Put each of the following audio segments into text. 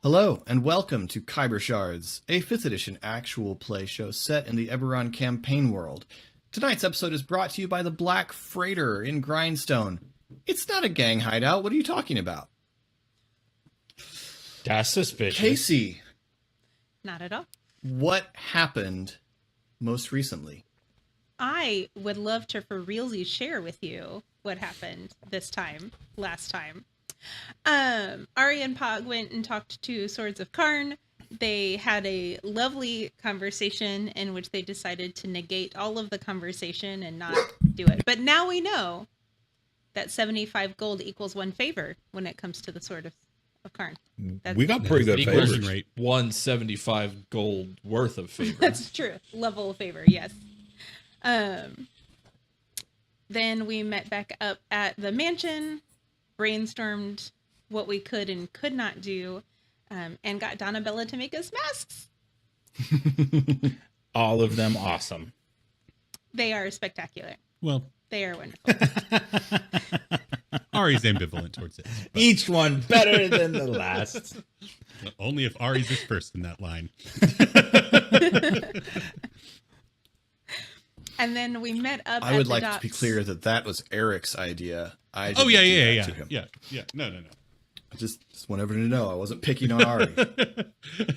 Hello, and welcome to Khyber Shards, a 5th edition actual play show set in the Eberron campaign world. Tonight's episode is brought to you by the Black Freighter in Grindstone. It's not a gang hideout. What are you talking about? That's suspicious. Casey. Not at all. What happened most recently? I would love to for realsies share with you what happened last time. Ari and Pog went and talked to Swords of Karn. They had a lovely conversation in which they decided to negate all of the conversation and not do it. But now we know that 75 gold equals 1 favor when it comes to the Sword of Karn. We got pretty good favors. Rate. 175 gold worth of favor. That's true. Level of favor, yes. Then we met back up at the mansion, brainstormed what we could and could not do, and got Donabella to make us masks. All of them awesome. They are spectacular. Well, they are wonderful. Ari's ambivalent towards it. Each one better than the last. Only if Ari's is first in that line. And then we met up I would like docks. to be clear that was Eric's idea. Yeah. To him. Yeah. No. I just want everyone to know I wasn't picking on Ari.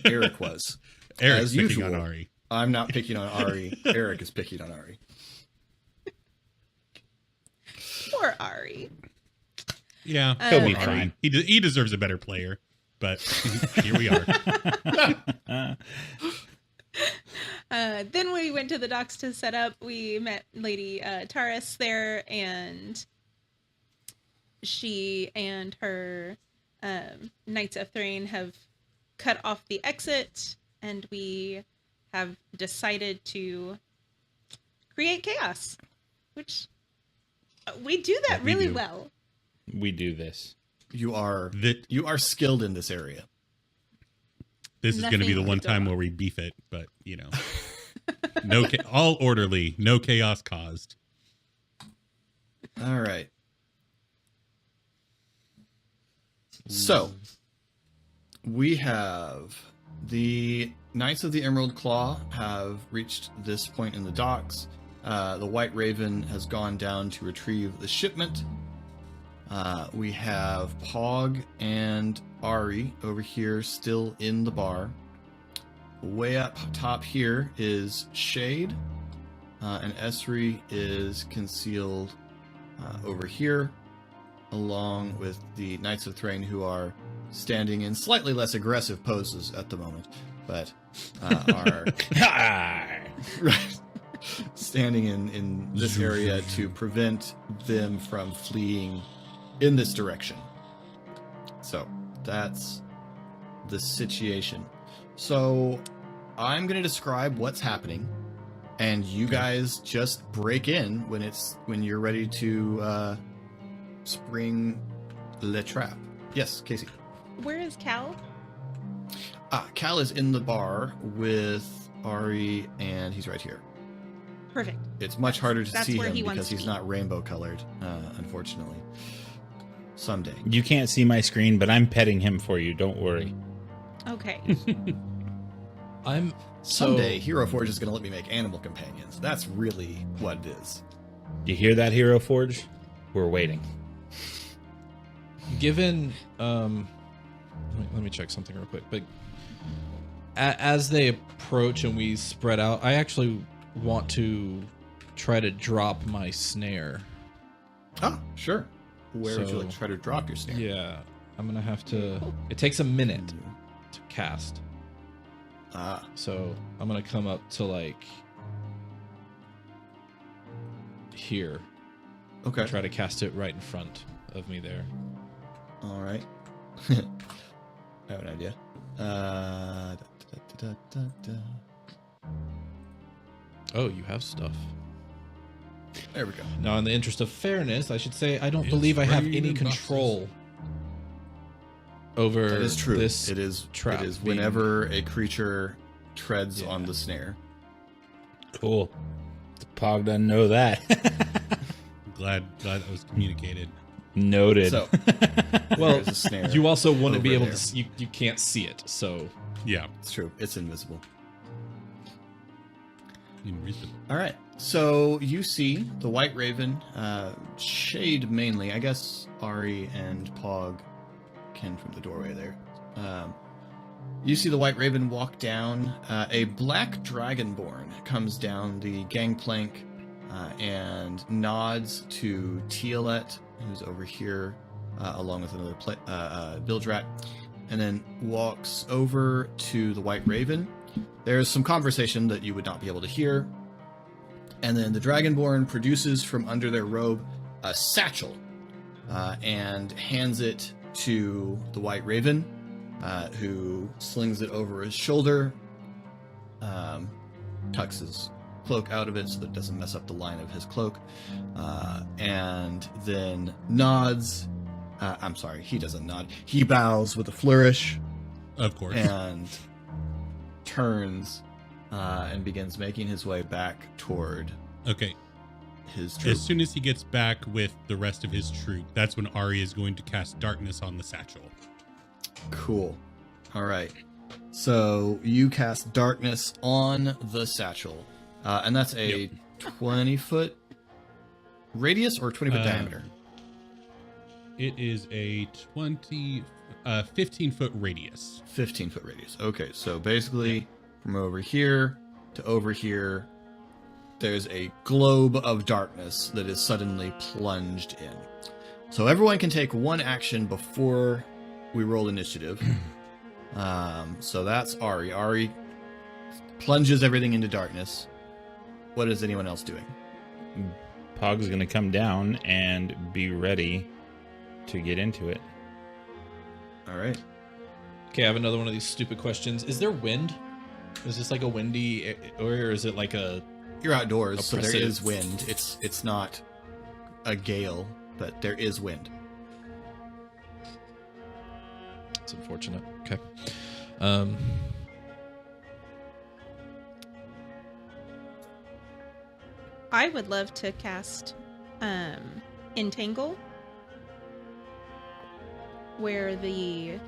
Eric was. Eric's As picking usual, on Ari. I'm not picking on Ari. Eric is picking on Ari. Poor Ari. Yeah, He'll be Ari. fine. He deserves a better player, but here we are. Then we went to the docks to set up. We met Lady Taris there, and she and her Knights of Thrain have cut off the exit, and we have decided to create chaos, which we do that really well. We do this. You are skilled in this area. This is going to be the one time where we beef it, but all orderly, no chaos caused. All right. So, we have the Knights of the Emerald Claw have reached this point in the docks. The White Raven has gone down to retrieve the shipment. We have Pog and Ari over here still in the bar. Way up top here is Shade, and Esri is concealed over here, along with the Knights of Thrain, who are standing in slightly less aggressive poses at the moment, but are right, standing in this area to prevent them from fleeing in this direction. So that's the situation. So I'm going to describe what's happening, and you guys just break in when you're ready to spring le trap. Yes, Casey. Where is Cal? Cal is in the bar with Ari, and he's right here. Perfect. It's much harder to see him because he's be. not rainbow colored, unfortunately. Someday. You can't see my screen, but I'm petting him for you. Don't worry. Okay. Someday, HeroForge is going to let me make animal companions. That's really what it is. You hear that, HeroForge? We're waiting. Given, let me check something real quick. But as they approach and we spread out, I actually want to try to drop my snare. Ah, sure. Where would you like to try to drop your snare? Yeah, I'm gonna have to. It takes a minute to cast. So I'm gonna come up to like here. Okay. Try to cast it right in front of me there. All right. I have an idea. Oh, you have stuff. There we go. Now, in the interest of fairness, I should say I don't believe I have any control over that is true. This it is trap. It is whenever a creature treads on the snare. Cool. The Pog doesn't know that. Glad that was communicated. Noted. So, Well, there's a snare. You also wouldn't be over able there. to. You can't see it, so Yeah. It's true. It's invisible. Invisible. All right. So you see the White Raven, shade mainly. I guess Ari and Pog can from the doorway there. You see the White Raven walk down. A black dragonborn comes down the gangplank and nods to Tealet, who's over here, along with another Bildrat, and then walks over to the White Raven. There's some conversation that you would not be able to hear. And then the Dragonborn produces from under their robe a satchel and hands it to the White Raven, who slings it over his shoulder, tucks his cloak out of it so that it doesn't mess up the line of his cloak, and then nods. I'm sorry, he doesn't nod. He bows with a flourish Of course. and turns and begins making his way back toward Okay. his troop. As soon as he gets back with the rest of his troop, that's when Ari is going to cast darkness on the satchel. Cool. All right. So you cast darkness on the satchel, and that's a 20-foot radius or 20-foot diameter. It is a 15-foot radius. 15-foot radius. Okay, so basically from over here to over here, there's a globe of darkness that is suddenly plunged in. So everyone can take one action before we roll initiative. So that's Ari. Ari plunges everything into darkness. What is anyone else doing? Pog's going to come down and be ready to get into it. All right. okay. I have another one of these stupid questions. Is there wind? Is this like a windy, or is it like a? You're outdoors, so there Oppressive. is wind. It's not a gale, but there is wind. It's unfortunate. Okay. I would love to cast Entangle, where the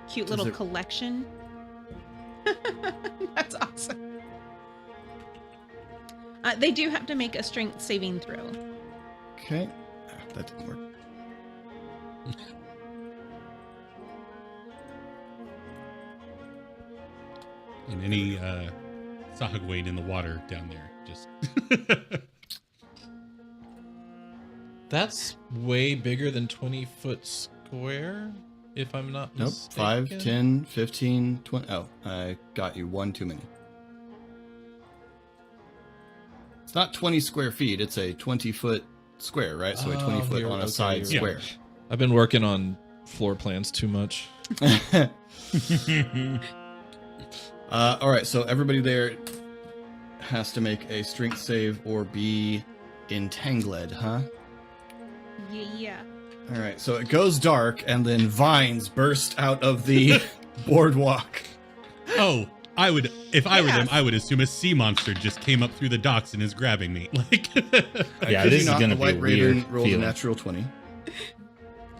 cute Does little it- collection. That's awesome. They do have to make a strength saving throw. Okay. That didn't work. And any Sahagwade in the water down there. Just That's way bigger than 20-foot square, if I'm not Nope. mistaken. 5, 10, 15, 20. Oh, I got you one too many. It's not 20 square feet. It's a 20-foot square, right? So a 20 foot here- on a okay, side you're square. I've been working on floor plans too much. All right, so everybody there has to make a strength save or be entangled, huh? Yeah. All right, so it goes dark, and then vines burst out of the boardwalk. oh, I would if I were Yeah. them, I would assume a sea monster just came up through the docks and is grabbing me. Like Yeah, Kid this you is not, gonna the be White a Raven weird rolled feeling. a natural 20.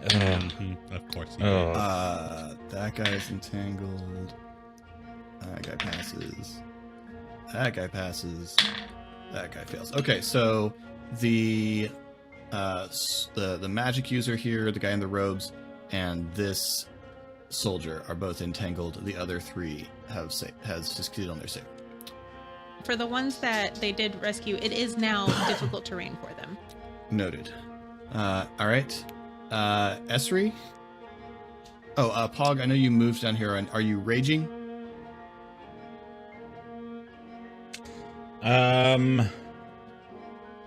of course. he did. Oh, That guy's entangled. That guy passes. That guy passes. That guy fails. Okay, so the magic user here, the guy in the robes, and this soldier are both entangled. The other three has succeeded on their save. For the ones that they did rescue, it is now difficult terrain for them. Noted. All right. Esri? Oh, Pog, I know you moved down here. Are you raging?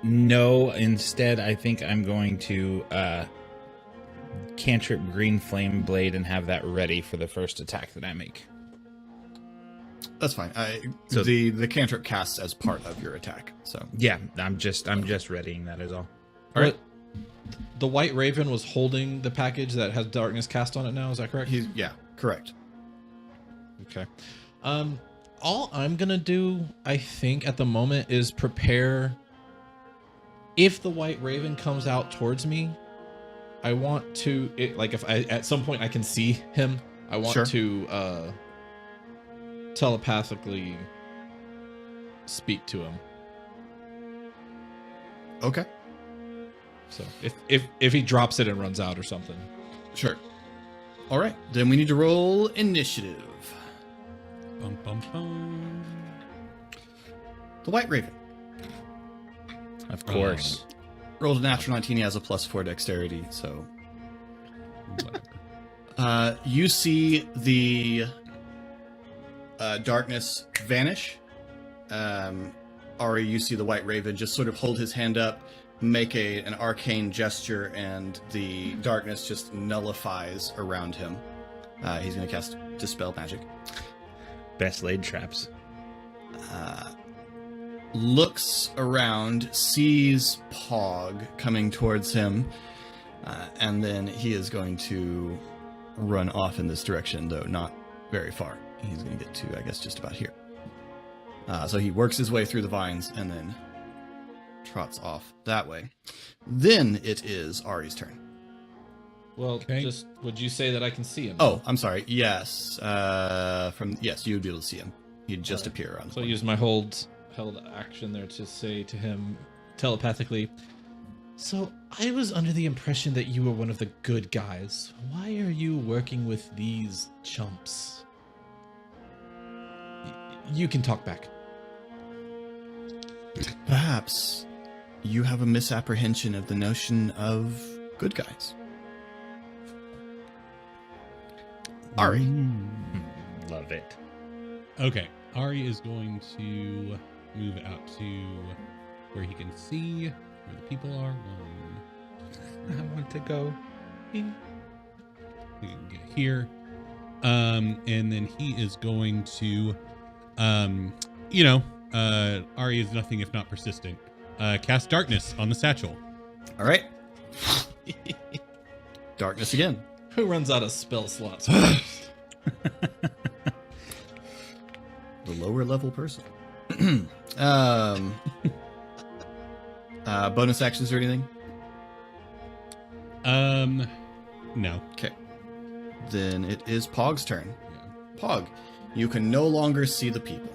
no. Instead, I think I'm going to cantrip Green Flame Blade and have that ready for the first attack that I make. That's fine. So- The cantrip casts as part of your attack. So Yeah, I'm just readying that is all. All right. The White Raven was holding the package that has darkness cast on it now. Is that correct? correct. Okay. All I'm gonna do, I think, at the moment is prepare if the White Raven comes out towards me, I want to if I at some point I can see him, I want Sure. to telepathically speak to him. Okay. So if he drops it and runs out or something. Sure. All right. Then we need to roll initiative. Bum, bum, bum. The White Raven Of course. rolled a natural 19. He has a +4 dexterity. So Whatever. you see the darkness vanish. Ari, you see the White Raven just sort of hold his hand up, make an arcane gesture, and the darkness just nullifies around him. He's going to cast Dispel Magic. Best laid traps. Looks around, sees Pog coming towards him, and then he is going to run off in this direction, though not very far. He's going to get to, I guess, just about here. So he works his way through the vines and then trots off that way. Then it is Ari's turn. Well, Okay. just would you say that I can see him? Oh, I'm sorry. Yes. Yes, you would be able to see him. He'd just appear around the So I corner. use my held action there to say to him telepathically, so I was under the impression that you were one of the good guys. Why are you working with these chumps? You can talk back. Perhaps you have a misapprehension of the notion of good guys. Ari. Love it. Okay. Ari is going to move out to where he can see where the people are. I want to go. We can get here. And then he is going to, Ari is nothing if not persistent. Cast darkness on the satchel. All right. Darkness again. Who runs out of spell slots first? The lower level person. Bonus actions or anything? No. Okay. Then it is Pog's turn. Yeah. Pog, you can no longer see the people.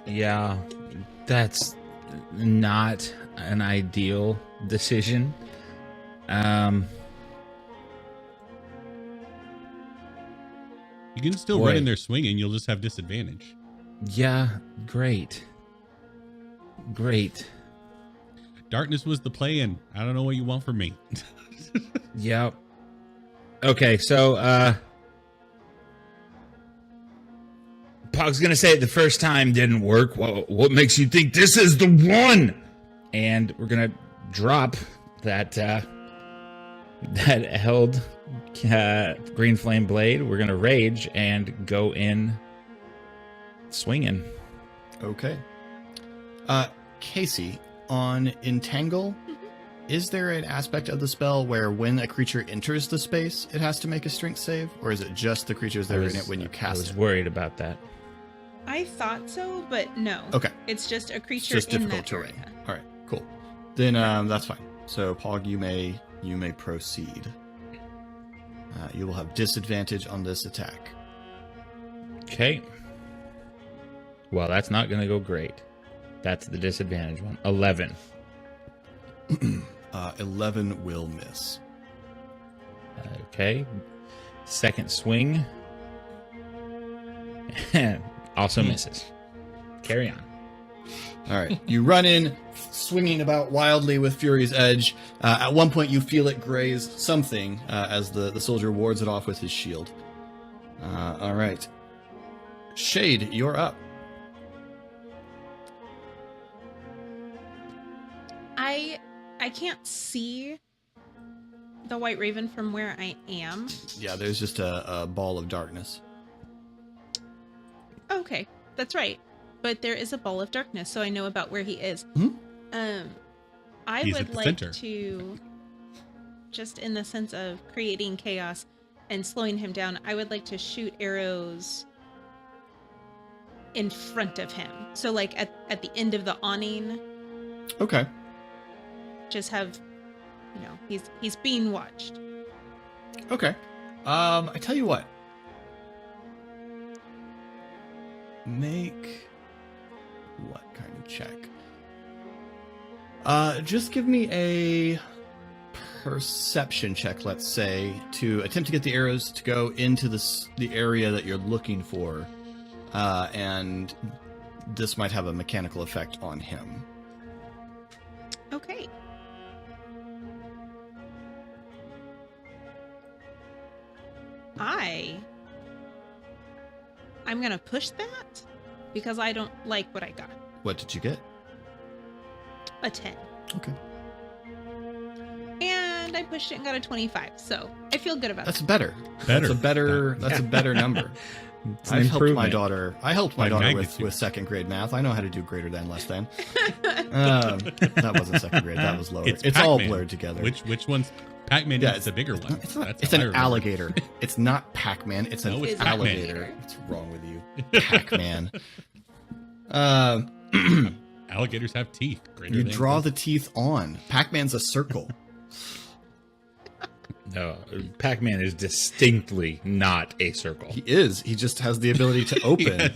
Yeah, that's not an ideal decision. You can still Boy. run in there swinging. You'll just have disadvantage. Yeah, great. Great. Darkness was the plan. I don't know what you want from me. Yep. Okay, so Pog's gonna say it the first time didn't work. What makes you think this is the one? And we're gonna drop that held green flame blade. We're gonna rage and go in swinging. Okay. Casey, on Entangle, is there an aspect of the spell where when a creature enters the space, it has to make a strength save? Or is it just the creatures that are in it when you I cast was it? worried about that. I thought so, but no. Okay. It's just a It's creature just in difficult that terrain. area. All right, cool. Then that's fine. So, Pog, you may proceed. You will have disadvantage on this attack. Okay. Well, that's not going to go great. That's the disadvantage one. 11. 11 will miss. Okay. Second swing. Also misses. Carry on. All right. You run in, swinging about wildly with Fury's Edge. At one point, you feel it graze something as the soldier wards it off with his shield. All right. Shade, you're up. I can't see the White Raven from where I am. Yeah, there's just a ball of darkness. Okay, that's right. But there is a ball of darkness, so I know about where he is. Mhm. I He's at would the like center. to, just in the sense of creating chaos and slowing him down, I would like to shoot arrows in front of him. So like at the end of the awning, Okay. just have, he's being watched. Okay. I tell you what. Make what kind of check? Just give me a perception check, let's say, to attempt to get the arrows to go into the area that you're looking for, and this might have a mechanical effect on him. Okay. I'm gonna push that because I don't like what I got. What did you get? A 10. Okay. And I pushed it and got a 25, so I feel good about That's that. better. That's a better number. It's an I helped my improvement. daughter By with magnitude. second grade math. I know how to do greater than, less than. That wasn't second grade. That was lower. It's all Pac-Man. blurred together. Which one's Pac-Man? Yeah, Is the bigger one. It's not. That's It's how I an remember. alligator. It's not Pac-Man. It's an No, it's Pac-Man. alligator. What's wrong with you, Pac-Man? Alligators have teeth. Greater You than draw the teeth on. Pac-Man's a circle. No, Pac-Man is distinctly not a circle. He is. He just has the ability to open.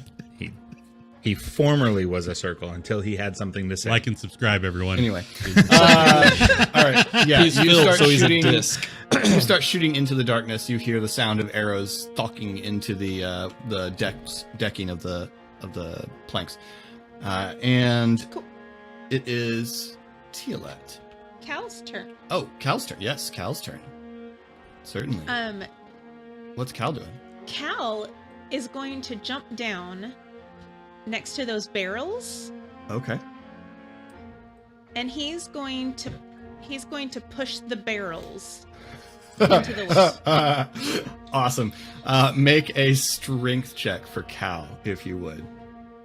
He formerly was a circle until he had something to say. Like and subscribe, everyone. Anyway. All right. Yeah. He's filled, so he's a disc. You start shooting into the darkness. You hear the sound of arrows stalking into the decking of the planks, and Cool. it is Tealet. Cal's turn. Oh, Cal's turn. Yes, Cal's turn. Certainly. What's Cal doing? Cal is going to jump down next to those barrels, Okay. and he's going to push the barrels into the way. Awesome. Make a strength check for Cal, if you would.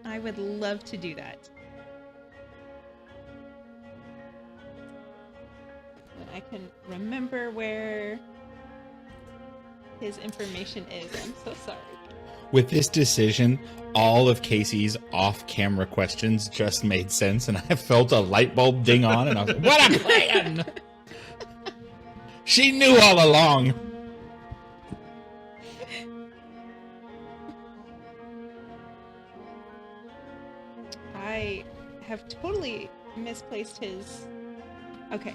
I would love to do that. And I can remember where his information is. I'm so sorry. With this decision, all of Casey's off-camera questions just made sense, and I felt a light bulb ding on, and I was like, what a plan! She knew all along. I have totally misplaced his... Okay.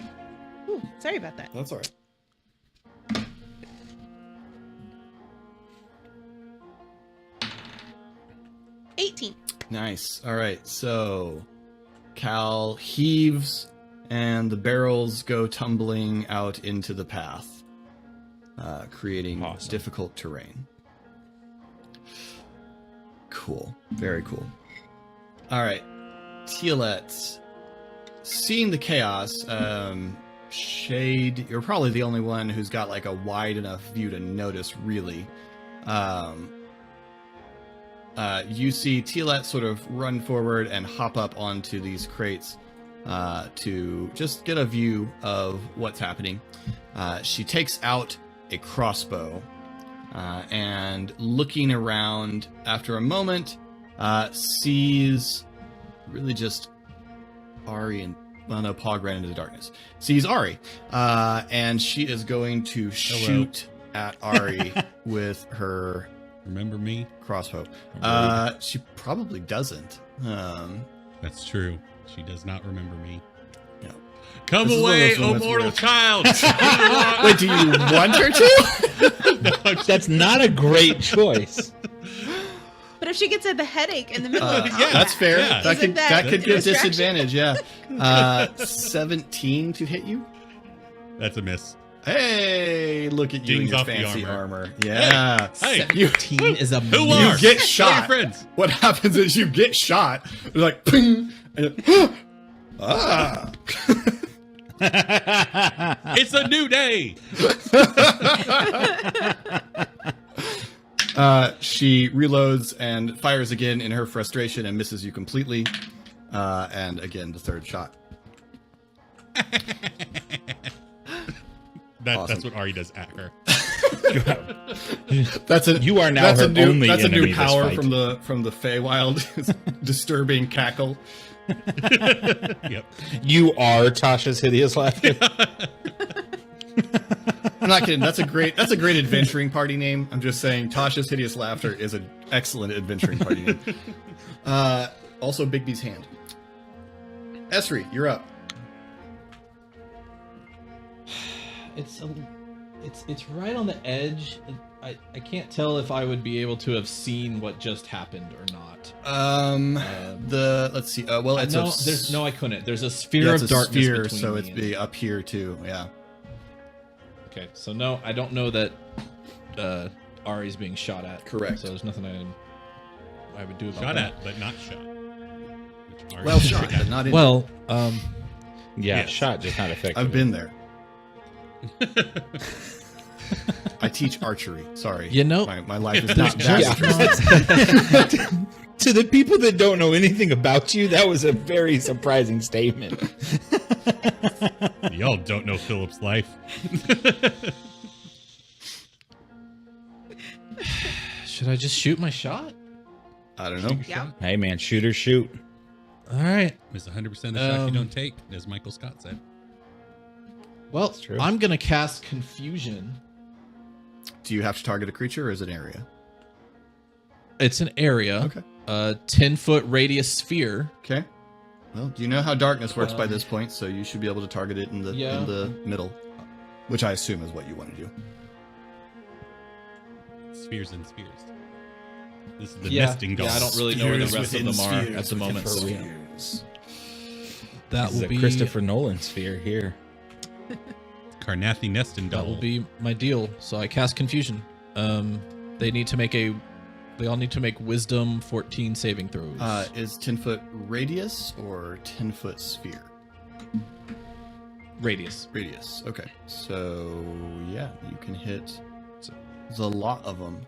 Ooh, sorry about that. That's all right. Nice. All right. So Cal heaves and the barrels go tumbling out into the path, creating Awesome. difficult terrain. Cool. Very cool. All right. Tealet, seeing the chaos, Shade, you're probably the only one who's got like a wide enough view to notice, really. You see Tealet sort of run forward and hop up onto these crates to just get a view of what's happening. She takes out a crossbow and, looking around after a moment, sees really just Ari and... Well, no, Pog ran into the darkness. Sees Ari, and she is going to shoot at Ari with her... Remember me? crossbow. She probably doesn't. That's true. She does not remember me. No. Come This is one of away, those oh moments mortal where- child! Wait, do you want her to? That's not a great choice. But if she gets a headache in the middle of yeah. That's fair. Yeah. That Isn't could that that could a give distraction? disadvantage. Yeah. 17 to hit you. That's a miss. Hey, look at you in Dings your off the fancy armor. armor. Yeah. Hey, You, 17 is a who you are? miss. get Tell your shot. friends. What happens is you get shot. You're like, ping, and it, ah. It's a new day. She reloads and fires again in her frustration and misses you completely. And again, the third shot. That's Awesome. what Ari does at her. That's a You are now that's her a new, only that's a enemy new this power fight. from the Feywild. Disturbing cackle. Yep. You are Tasha's hideous laughter. I'm not kidding. That's a great adventuring party name. I'm just saying Tasha's Hideous Laughter is an excellent adventuring party name. Also Bigby's hand. Esri, you're up. It's right on the edge. I can't tell if I would be able to have seen what just happened or not. Let's see. Well, it's I couldn't. There's a sphere of darkness sphere, between so me it's and be up here too. Yeah. Okay, so no, I don't know that Ari's being shot at. Correct. So there's nothing I would do about Shot that. at, but not shot. Which are Well shot, but not in. Well, Yeah, Yes. shot just not effective. I've been there. I teach archery. Sorry. You know- my life is not that Yeah. interesting. To the people that don't know anything about you, that was a very surprising statement. Y'all don't know Philip's life. should I just shoot my shot? I don't know. Yeah. Hey, man, shoot or shoot. All right. It's 100% the shot you don't take, as Michael Scott said. Well, true. I'm gonna cast Confusion. Do you have to target a creature or is it an area? It's an area. Okay. A 10-foot radius sphere. Okay. Well, you know how darkness works by this point, so you should be able to target it in the middle, which I assume is what you want to do. Spheres and spheres. This is the Yeah, nesting doll. yeah, I don't really know where the rest of them are at the moment. So Spheres. that This will is a be Christopher Nolan sphere here. Carnathy nesting that doll. will be my deal. So I cast Confusion. They all need to make Wisdom 14 saving throws. Is 10-foot radius or 10-foot sphere? Radius. Radius. Okay. So, yeah, you can hit the lot of them.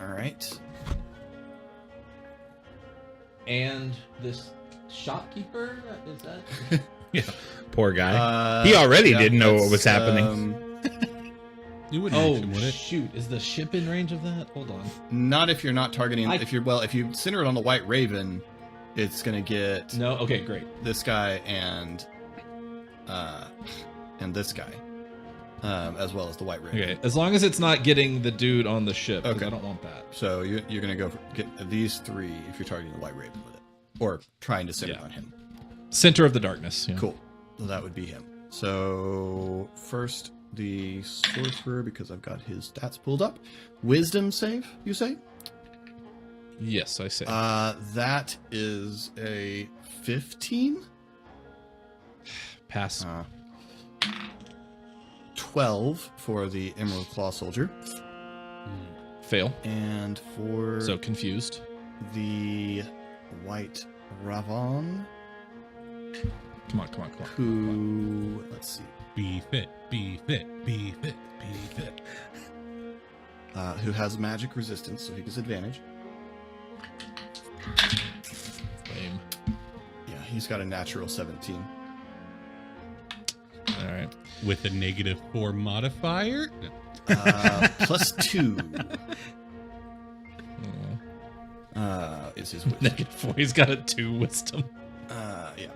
All right. And this shopkeeper, is that? Yeah, poor guy. He already didn't know what was happening. You wouldn't Oh mention, would it? shoot! Is the ship in range of that? Hold on. Not if you're not targeting. If you center it on the White Raven, it's gonna get No. Okay, great. this guy and this guy, as well as the White Raven. Okay, as long as it's not getting the dude on the ship, 'cause Okay. I don't want that. So you're gonna get these three if you're targeting the White Raven with it, or trying to center it Yeah. on him. Center of the darkness. Yeah. Cool. So that would be him. So first the sorcerer, because I've got his stats pulled up. Wisdom save, you say? Yes, I say. That is a 15. Pass. 12 for the Emerald Claw Soldier. Fail. And for So confused. the White Ravan, Come on. who, let's see, Be fit, be fit, be fit, be fit. who has magic resistance, so he gets advantage. Lame. Yeah, he's got a natural 17. All right. With a -4 modifier? Plus 2 Oh. is his wisdom. -4. He's got a 2 wisdom. Yeah.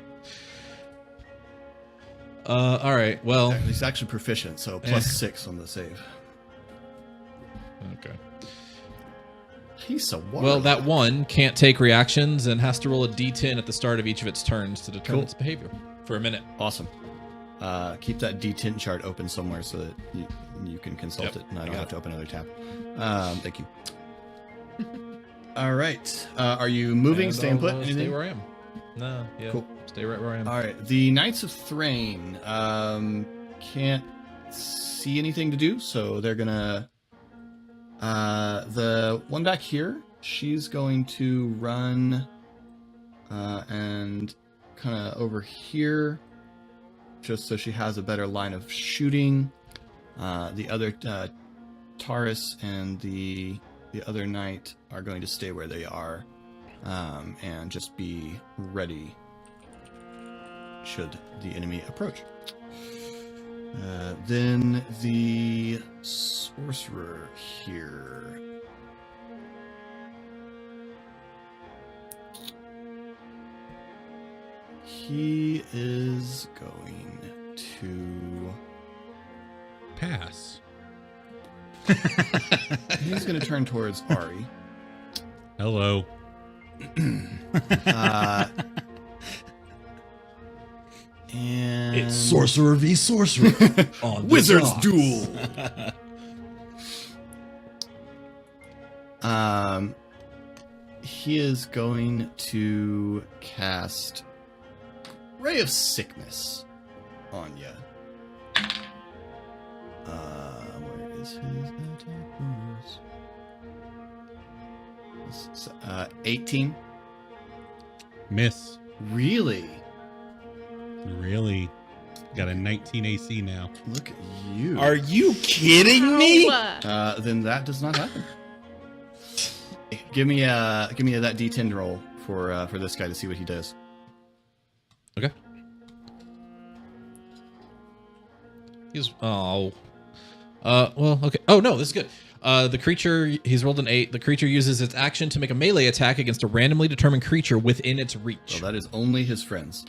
All right. Well. He's actually proficient, so plus 6 on the save. Okay. He's so Well, that one can't take reactions and has to roll a D10 at the start of each of its turns to determine Cool. its behavior for a minute. Awesome. Keep that D10 chart open somewhere so that you can consult Yep, it, and I I don't got have to open another tab. Thank you. All right. Are you moving? And Staying put? I'll, Stay Anything? where I am. No. Yeah. Cool. Stay right where I am. All right. The Knights of Thrain can't see anything to do, so they're gonna. The one back here, she's going to run and kind of over here, just so she has a better line of shooting. The other Taurus and the other knight are going to stay where they are and just be ready should the enemy approach. Then the sorcerer here. he is going to. Pass. He's going to turn towards Ari. Hello. And It's sorcerer v sorcerer on the Wizard's docks. Duel. He is going to cast Ray of Sickness on you. Where is his attack bonus? 18. Miss. Really? Really? Got a 19 AC now. Look at you. Are you kidding me? Ow. Then that does not happen. Give me that D10 roll for this guy to see what he does. Okay. He's well, okay. Oh no, this is good. The creature, he's rolled an 8. The creature uses its action to make a melee attack against a randomly determined creature within its reach. Well, that is only his friends.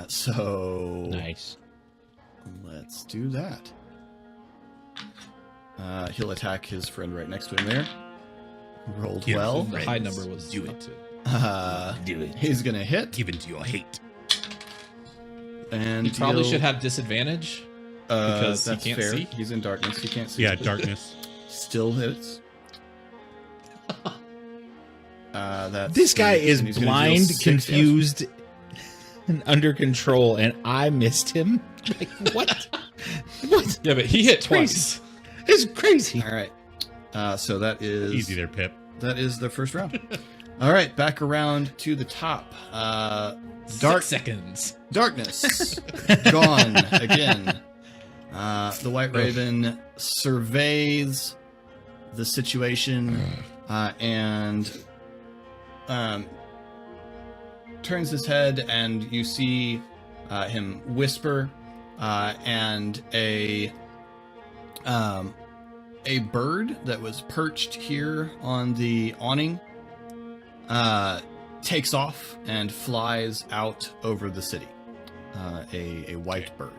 So Nice. let's do that. He'll attack his friend right next to him there. Rolled well. The high number was Do up it. to. Do it. He's gonna hit Give into your hate. and He probably deal- should have disadvantage. because he that's can't fair. see. He's in darkness. He can't see. Yeah, darkness. Still hits. That's This guy and is he's gonna deal blind, 6 damage. confused, and under control, and I missed him. Like, what? What? Yeah, but he hit twice. It's crazy. All right. So that is Easy there, Pip. That is the first round. All right, back around to the top. Dark 6 seconds. darkness gone again. The White Raven surveys the situation and turns his head, and you see him whisper, and a bird that was perched here on the awning takes off and flies out over the city. A white bird.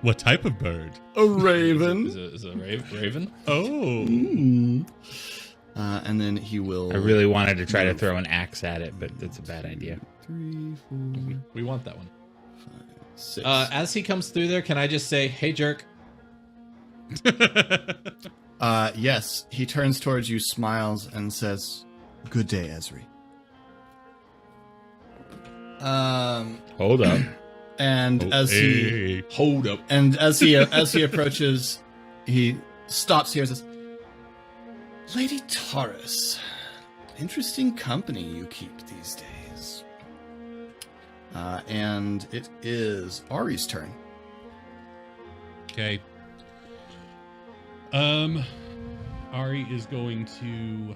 What type of bird? A raven. Is it a raven? Oh. And then he will. I really wanted to try to throw an axe at it, but that's a bad idea. 3, 4, We want that one. 6. As he comes through there, can I just say, "Hey, jerk"? Yes, he turns towards you, smiles, and says, "Good day, Esri." Hold up. And as he Hold up. as he approaches, he stops here and says, "Lady Taurus, interesting company you keep these days." And it is Ari's turn. Okay. Ari is going to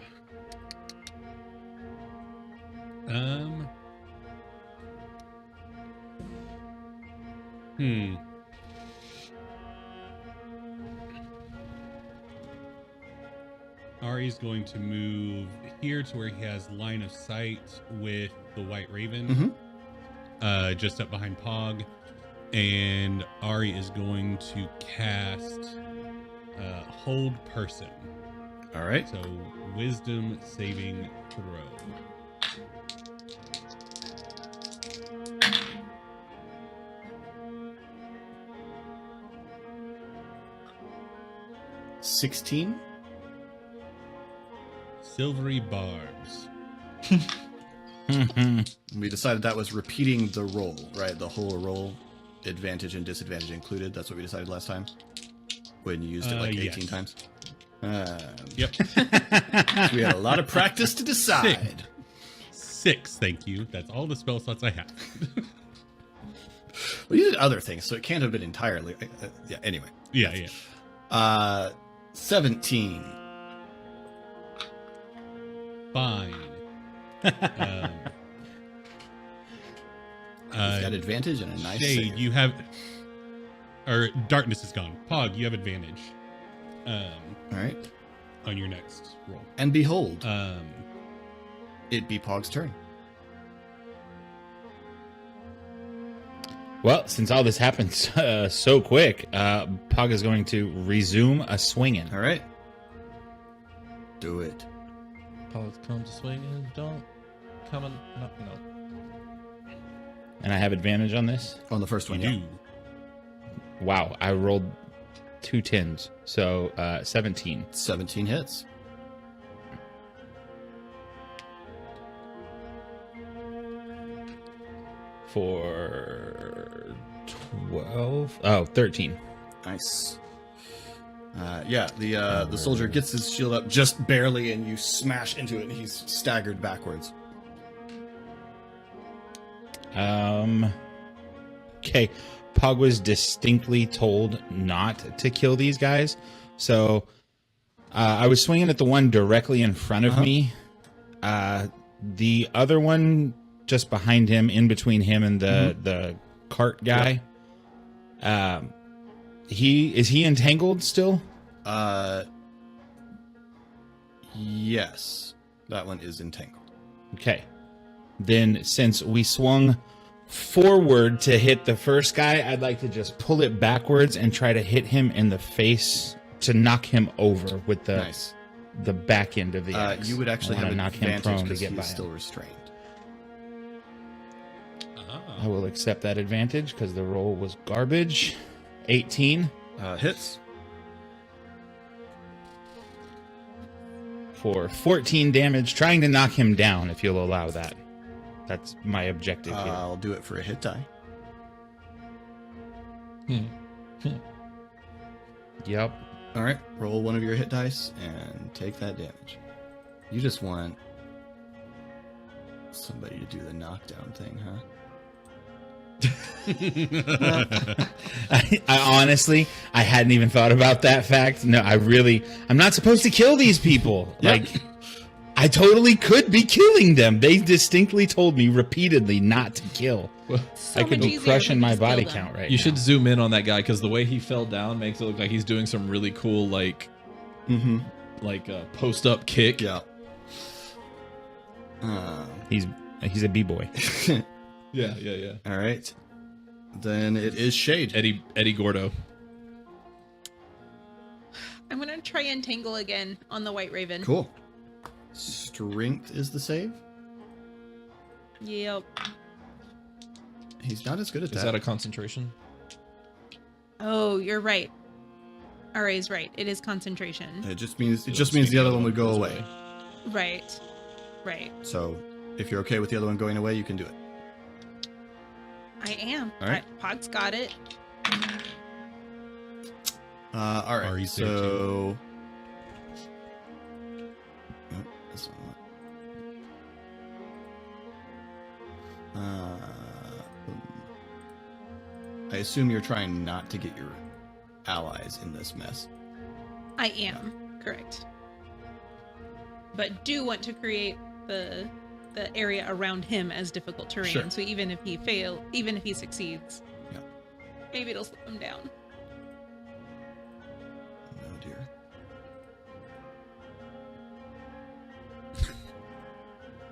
Ari's going to move here to where he has line of sight with the White Raven, just up behind Pog, and Ari is going to cast Hold Person. All right. So Wisdom saving throw. $16. Silvery barbs. We decided that was repeating the roll, right? The whole roll, advantage and disadvantage included. That's what we decided last time when you used it like 18 yes. times. Yep. We had a lot of practice to decide. 6, thank you. That's all the spell slots I have. Well, you did other things, so it can't have been entirely. Yeah. Anyway. Yeah, yeah. 17. Fine. He's got advantage and a nice Shade, save. you have, or darkness is gone. Pog, you have advantage. All right. On your next roll. And behold, Um, it be Pog's turn. Well, since all this happened so quick, Pog is going to resume a swinging. All right. Do it. Pause comes swinging. Don't come and no. And I have advantage on this. On the first You one, yeah. do. Wow, I rolled 2 10s, so 17. 17 hits. For 12. Oh, 13. Nice. Yeah, the soldier gets his shield up just barely, and you smash into it, and he's staggered backwards. Okay. Pog was distinctly told not to kill these guys. So I was swinging at the one directly in front of me. The other one just behind him, in between him and the cart guy. Yep. Is he entangled still? Yes. That one is entangled. Okay. Then since we swung forward to hit the first guy, I'd like to just pull it backwards and try to hit him in the face to knock him over with Nice. the back end of the axe. You would actually I have wanna knock him advantage prone to because get he's by still him. restrained. I will accept that advantage because the roll was garbage. 18 Hits. for 14 damage, trying to knock him down, if you'll allow that. That's my objective here. I'll do it for a hit die. Yep. All right, roll one of your hit dice and take that damage. You just want somebody to do the knockdown thing, huh? I honestly, I hadn't even thought about that fact. No, I'm not supposed to kill these people. Yeah. Like, I totally could be killing them. They distinctly told me repeatedly not to kill. So I could much be easier crushing to my just body kill them. count right You now. should zoom in on that guy because the way he fell down makes it look like he's doing some really cool Mm-hmm. post up kick. Yeah. He's a b-boy. Yeah. All right. Then it is Shade. Eddie Gordo. I'm gonna try and tangle again on the White Raven. Cool. Strength is the save. Yep. He's not as good at Is that a concentration? Oh, you're right. RA's right. It is concentration. It just means the other one would go away. Right. So if you're okay with the other one going away, you can do it. I am. All right. Pog's got it. All right. Ari's there So. Oh, that's not what. I assume you're trying not to get your allies in this mess. I am. Correct. But do want to create the area around him as difficult terrain. Sure. So even if he succeeds, Yeah. maybe it'll slow him down. Oh dear.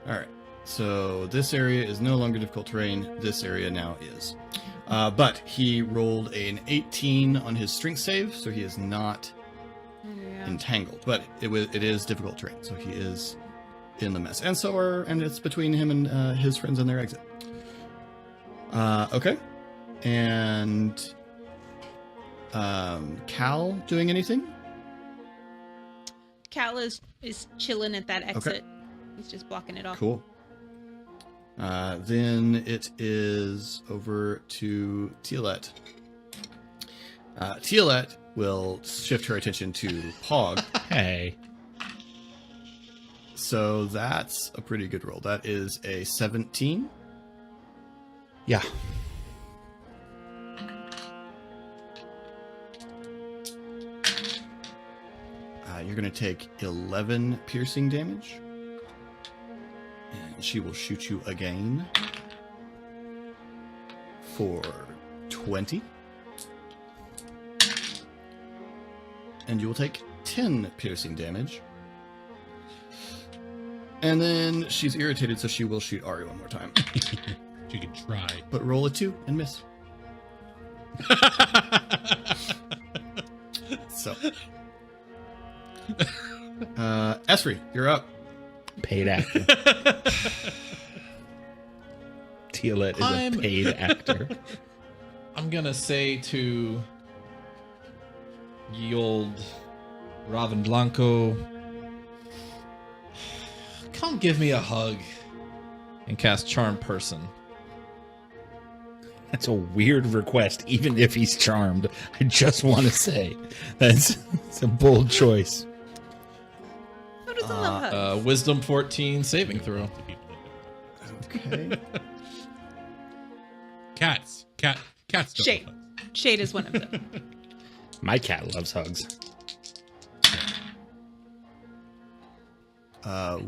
All right. So this area is no longer difficult terrain. This area now is. But he rolled an 18 on his strength save, so he is not Yeah. entangled. But it is difficult terrain, so he is in the mess. And it's between him and his friends and their exit. Okay. And Cal doing anything? Cal is chilling at that exit. He's just blocking it off. Cool. Then it is over to Teal'c. Teal'c will shift her attention to Pog. Hey. So that's a pretty good roll. That is a 17. Yeah. You're going to take 11 piercing damage. And she will shoot you again for 20. And you will take 10 piercing damage. And then she's irritated, so she will shoot Ari one more time. She can try. But roll a 2 and miss. So, Esri, you're up. Paid actor. Tealet is I'm- a paid actor. I'm gonna say to ye old Raven Blanco, come give me a hug and cast Charm Person. That's a weird request, even if he's charmed. I just want to say it's a bold choice. Who doesn't love hugs? Wisdom 14 saving throw. The people that Okay. Cats. Cats don't Shade. love hugs. Shade is one of them. My cat loves hugs.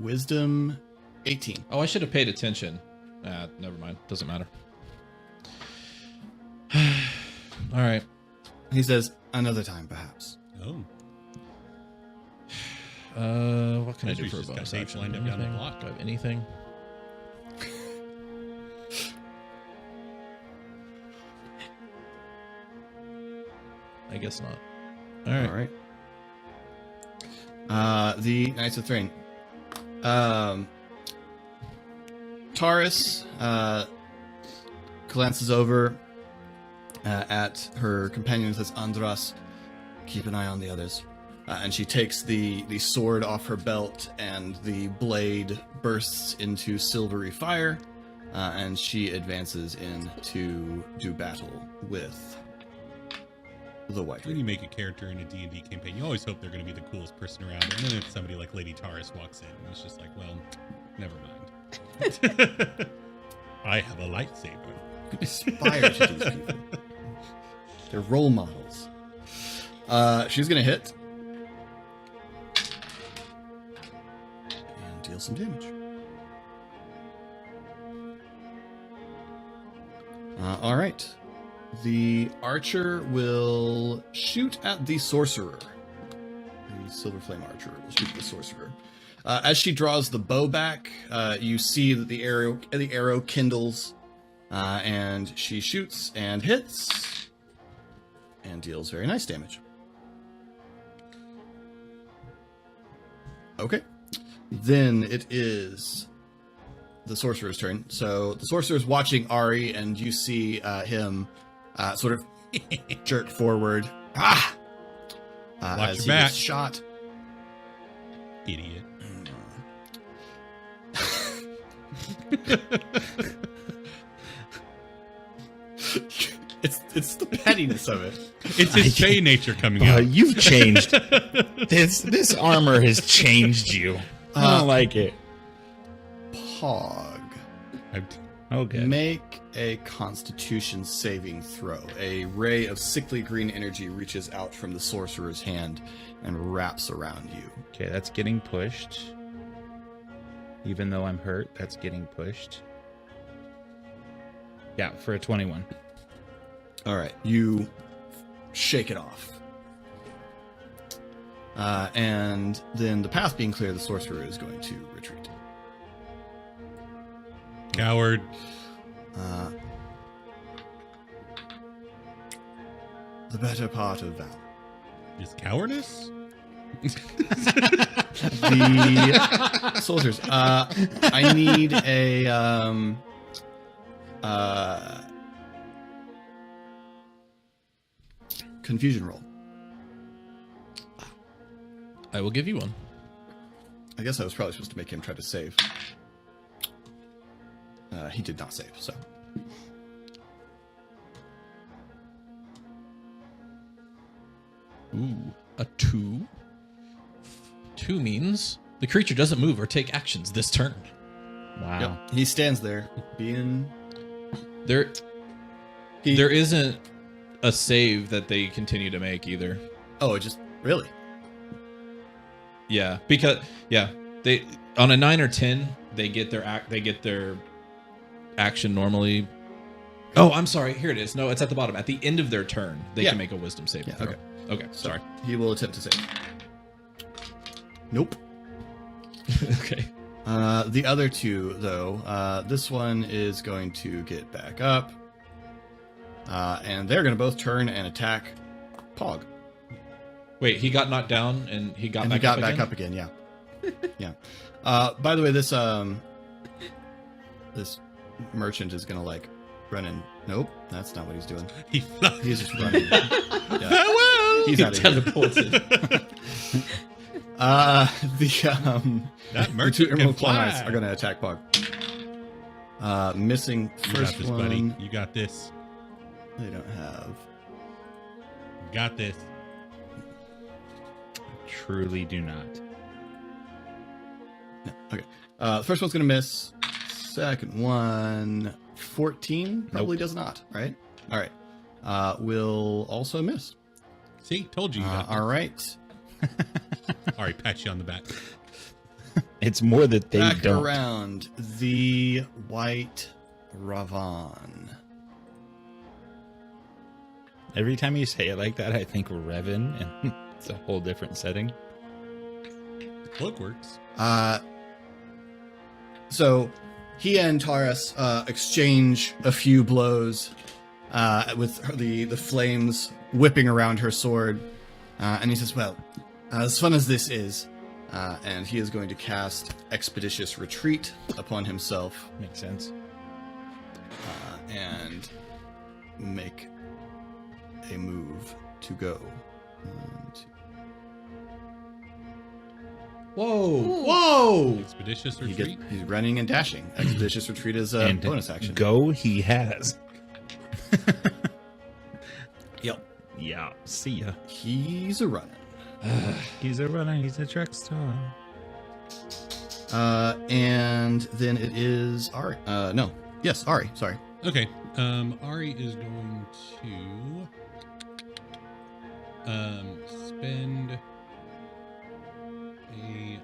Wisdom 18. Oh, I should have paid attention. Never mind. Doesn't matter. All right. He says, another time, perhaps. Oh. What can I do Ezra's for a just got bonus dates action? lined up down the Anything? block. Do I have anything? I guess not. All right. All right. The Knights of Thrain. Taurus glances over at her companion and says, Andras, keep an eye on the others. And she takes the sword off her belt, and the blade bursts into silvery fire, and she advances in to do battle with the White When you make a character in a D&D campaign, you always hope they're going to be the coolest person around. And then if somebody like Lady Taurus walks in, it's just like, well, never mind. I have a lightsaber. Aspire to these people. They're role models. She's gonna hit and deal some damage. All right. The archer will shoot at the sorcerer. The silver flame archer will shoot at the sorcerer. As she draws the bow back, you see that the arrow kindles, and she shoots and hits and deals very nice damage. Okay. Then it is the sorcerer's turn. So the sorcerer's watching Ari, and you see him sort of jerk forward. Ah! Watch as your he back. gets shot. Idiot. It's the pettiness of it. It's his Fey nature coming out. You've changed. This armor has changed you. I don't like it. Pog. Oh, good. Make a Constitution saving throw. A ray of sickly green energy reaches out from the sorcerer's hand and wraps around you. Okay, that's getting pushed. Even though I'm hurt, that's getting pushed. Yeah, for a 21. All right, you shake it off. And then the path being clear, the sorcerer is going to retreat. Coward. The better part of valor. Is cowardice? The soldiers. I need a confusion roll. I will give you one. I guess I was probably supposed to make him try to save. He did not save, so. Ooh, a 2. 2 means the creature doesn't move or take actions this turn. Wow. Yep. He stands there, being. There He, isn't a save that they continue to make either. Oh, it just really. Yeah, because they on a 9 or 10 they get their action normally. Oh, I'm sorry. Here it is. No, it's at the bottom. At the end of their turn, they Yeah. can make a wisdom save. Yeah, throw. okay. Okay. So Sorry. he will attempt to save. Nope. Okay. The other two, though, this one is going to get back up. And they're going to both turn and attack Pog. Wait, he got knocked down and he got And back he got up back again? up again, yeah. Yeah. By the way, this merchant is gonna like run in. Nope, that's not what he's doing. He's just running. Yeah. He's He out of here. teleported. That The merchant two can Emerald Claw fly. Knights are gonna attack Pog. Missing You got first this, one. buddy. You got this. They don't have. You got this. Truly do not. No. Okay. The first one's gonna miss. Second one, 14 probably does not. Right. All right. Will also miss. See, told you. You got this. All right. All right, pat you on the back. It's more that they Back don't. around the White Ravan. Every time you say it like that, I think Revan, and it's a whole different setting. The cloak works. So he and Taurus exchange a few blows with the flames whipping around her sword. And he says, well, as fun as this is, and he is going to cast Expeditious Retreat upon himself Makes sense. and make a move to go. 1, 2. Whoa! Ooh. Whoa! Expeditious He's retreat. running and dashing. Expeditious Retreat is a And bonus action. Go he has. Yep. Yeah. See ya. He's a running. He's a runner. He's a track star. And then it is Ari. No. Yes, Ari. Sorry. Okay. Ari is going to spend a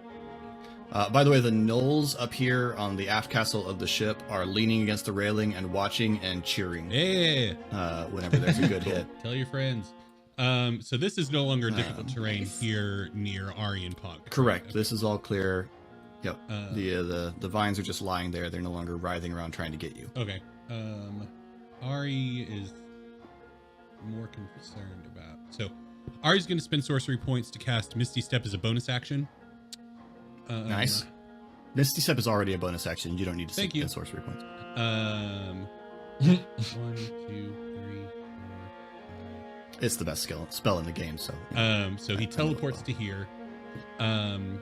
By the way, the gnolls up here on the aft castle of the ship are leaning against the railing and watching and cheering whenever there's a good hit. Tell your friends. So this is no longer difficult terrain Nice. here near Ari and Pog. Correct. Okay. This is all clear. Yep. Uh, The vines are just lying there. They're no longer writhing around trying to get you. Okay. Ari is more concerned about. So Ari's going to spend sorcery points to cast Misty Step as a bonus action. Nice. Misty Step is already a bonus action. You don't need to Thank spend you. sorcery points. 1, 2, 3, 4, It's the best spell in the game. So. 5. So he teleports to here. And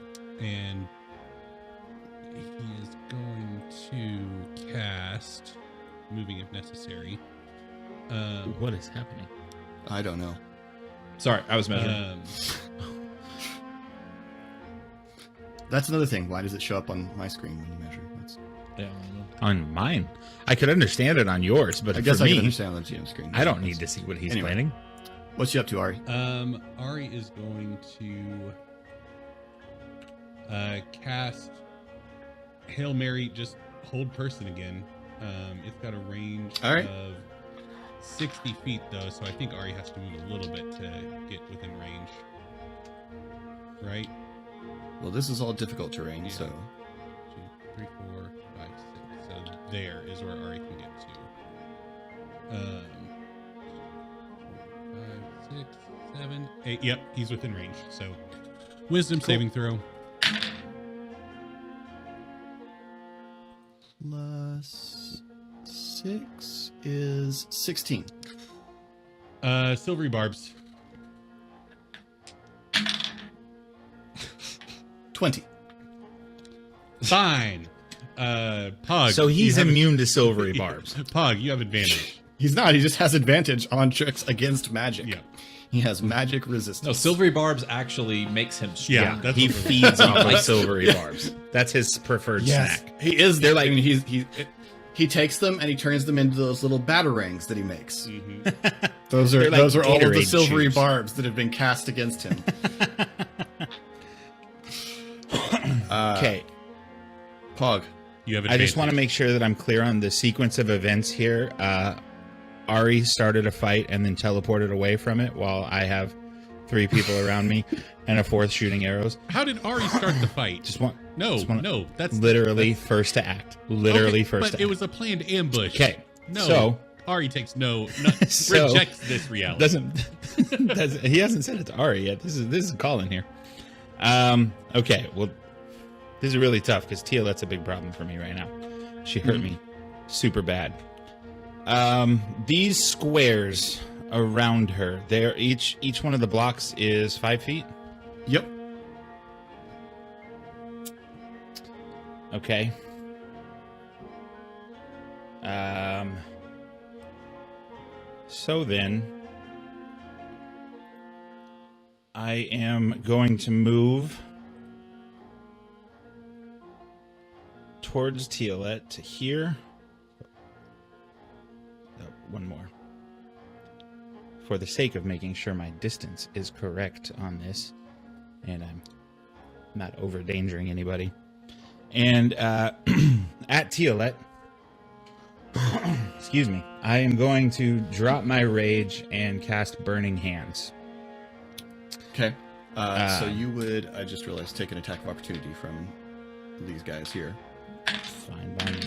he is going to cast moving if necessary. What is happening? I don't know. Sorry, I was measuring. That's another thing. Why does it show up on my screen when you measure? That's, Yeah, On mine, I could understand it on yours, but I guess for I can me, understand on the GM screen. I don't need to see what he's Anyway. planning. What's you up to, Ari? Ari is going to cast Hail Mary, just hold person again. It's got a range All right. of 60 feet though, so I think Ari has to move a little bit to get within range. Right? Well, this is all difficult terrain, Yeah. so 2, 3, 4, 5, 6. So there is where Ari can get to. 4, 5, 6, 7, 8. Yep, he's within range. So wisdom saving throw. plus 6 is 16. Silvery barbs. 20. Fine. Pog. So he's you have immune to silvery barbs. Pog, you have advantage. He's not. He just has advantage on tricks against magic. Yeah. He has magic resistance. No, silvery barbs actually makes him strong. Yeah, that's He what we're- feeds off of silvery barbs. That's his preferred Yes, snack. he is. They're like- I mean, he takes them and he turns them into those little batarangs that he makes. Mhm. Those They're are like those are all of the Gatorade silvery chews. barbs that have been cast against him. Okay, You Pog. have I advantage. just want to make sure that I'm clear on the sequence of events here. Ari started a fight and then teleported away from it while I have 3 people around me and a 4th shooting arrows. How did Ari start the fight? Just want No, just wanna- no, that's literally that's- first to act. Literally okay, first but to it act. was a planned ambush. Okay, No. so Ari takes no So, rejects this reality. doesn't he hasn't said it to Ari yet. This is Colin here. Okay, well, this is really tough because Tiolette's a big problem for me right now. She hurt me super bad. These squares around her, they're each one of the blocks is 5 feet. Yep. Okay. So then, I am going to move towards Tiolette to here. Oh, one more. For the sake of making sure my distance is correct on this, and I'm not over-dangering anybody. And at Tiolette, excuse me, I am going to drop my rage and cast Burning Hands. Okay. So you would, I just realized, take an attack of opportunity from these guys here. Fine by me.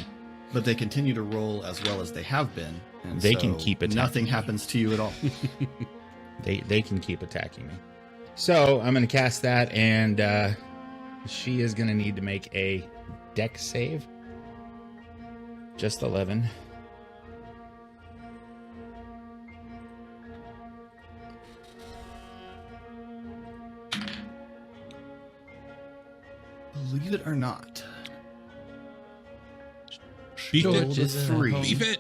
But they continue to roll as well as they have been. And They so can keep attacking nothing me. happens to you at all. They can keep attacking me. So I'm going to cast that, and she is going to need to make a dex save. Just 11. Believe it or not. Beef Rolled it. a 3. Beef it.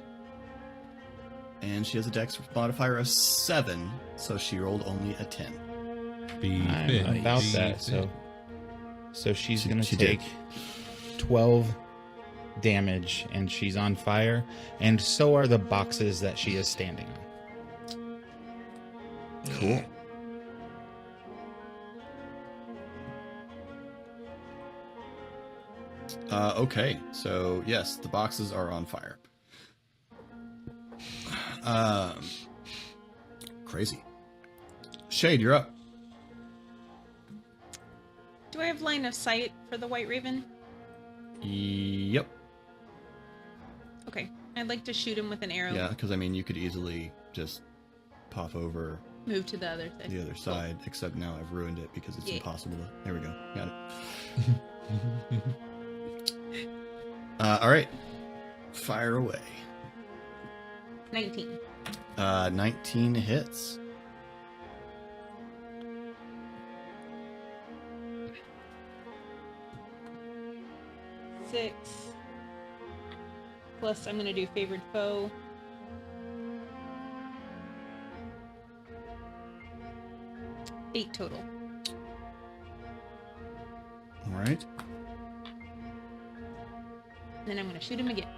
And she has a dex modifier of 7, so she rolled only a 10. Beef I'm it. about Beef that, it. so she's going to she did. take 12 damage, and she's on fire, and so are the boxes that she is standing on. Cool. Okay, so yes, the boxes are on fire. Crazy. Shade, you're up. Do I have line of sight for the White Raven? Yep. Okay. I'd like to shoot him with an arrow. Yeah, because I mean, you could easily just pop over Move to the other side. the other side, except now I've ruined it because it's Yeah. impossible to. There we go. Got it. All right. Fire away. 19. 19 hits. Six. Plus, I'm going to do favored foe. Eight total. All right. Then I'm going to shoot him again.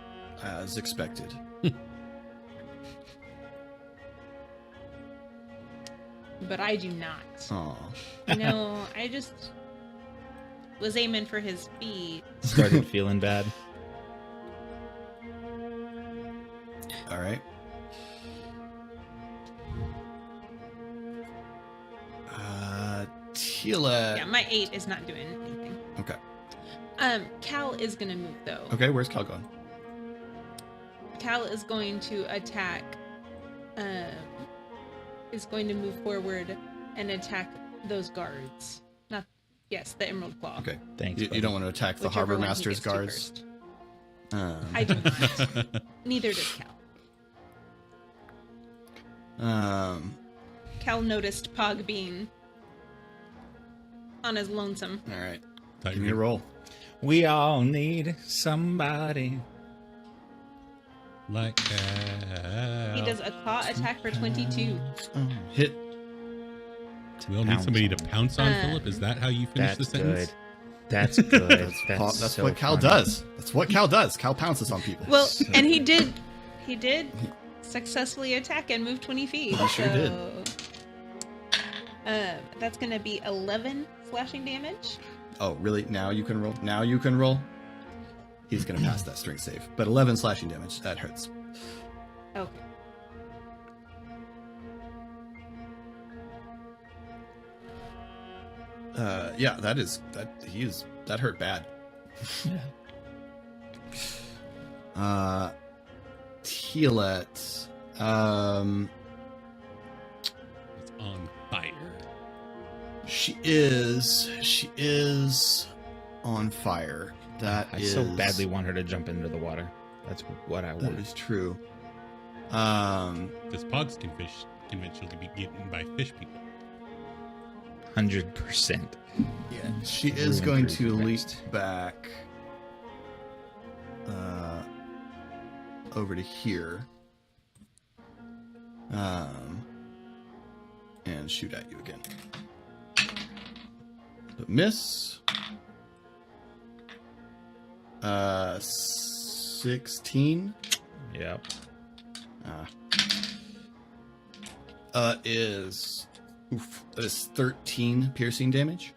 As expected. But I do not. Aw. No, I just was aiming for his feet. Started feeling bad. All right. Tila. Yeah, my 8 is not doing anything. Okay. Cal is going to move, though. Okay, where's Cal going? Cal is going to attack, is going to move forward and attack those guards. Yes, the Emerald Claw. Okay. Thanks. You buddy. don't want to attack the Whichever Harbor one he Master's gets to guards? first. Um, I do not. Neither does Cal. Cal noticed Pog being on his lonesome. all right. Thought Give you me a were roll. We all need somebody. like that. He does a claw attack for 22. Hit. We all need somebody to pounce on Philip. Is that how you finish the That's sentence? good. That's good. That's so what Cal funny. does. That's what Cal does. Cal pounces on people. Well, and he did successfully attack and move 20 feet. He sure did. That's going to be 11 slashing damage. Oh, really? Now you can roll? Now you can roll? He's going to pass that strength save. But 11 slashing damage. That hurts. Okay. Yeah, that hurt bad. Tielet It's on fire. She is on fire. I so badly want her to jump into the water. That's what I That want. is true. Because pogs can eventually be eaten by fish people. 100%. Yeah, she Through is and going through to leap next. back over to here. And shoot at you again. But miss. 16. Yep. That is 13 piercing damage.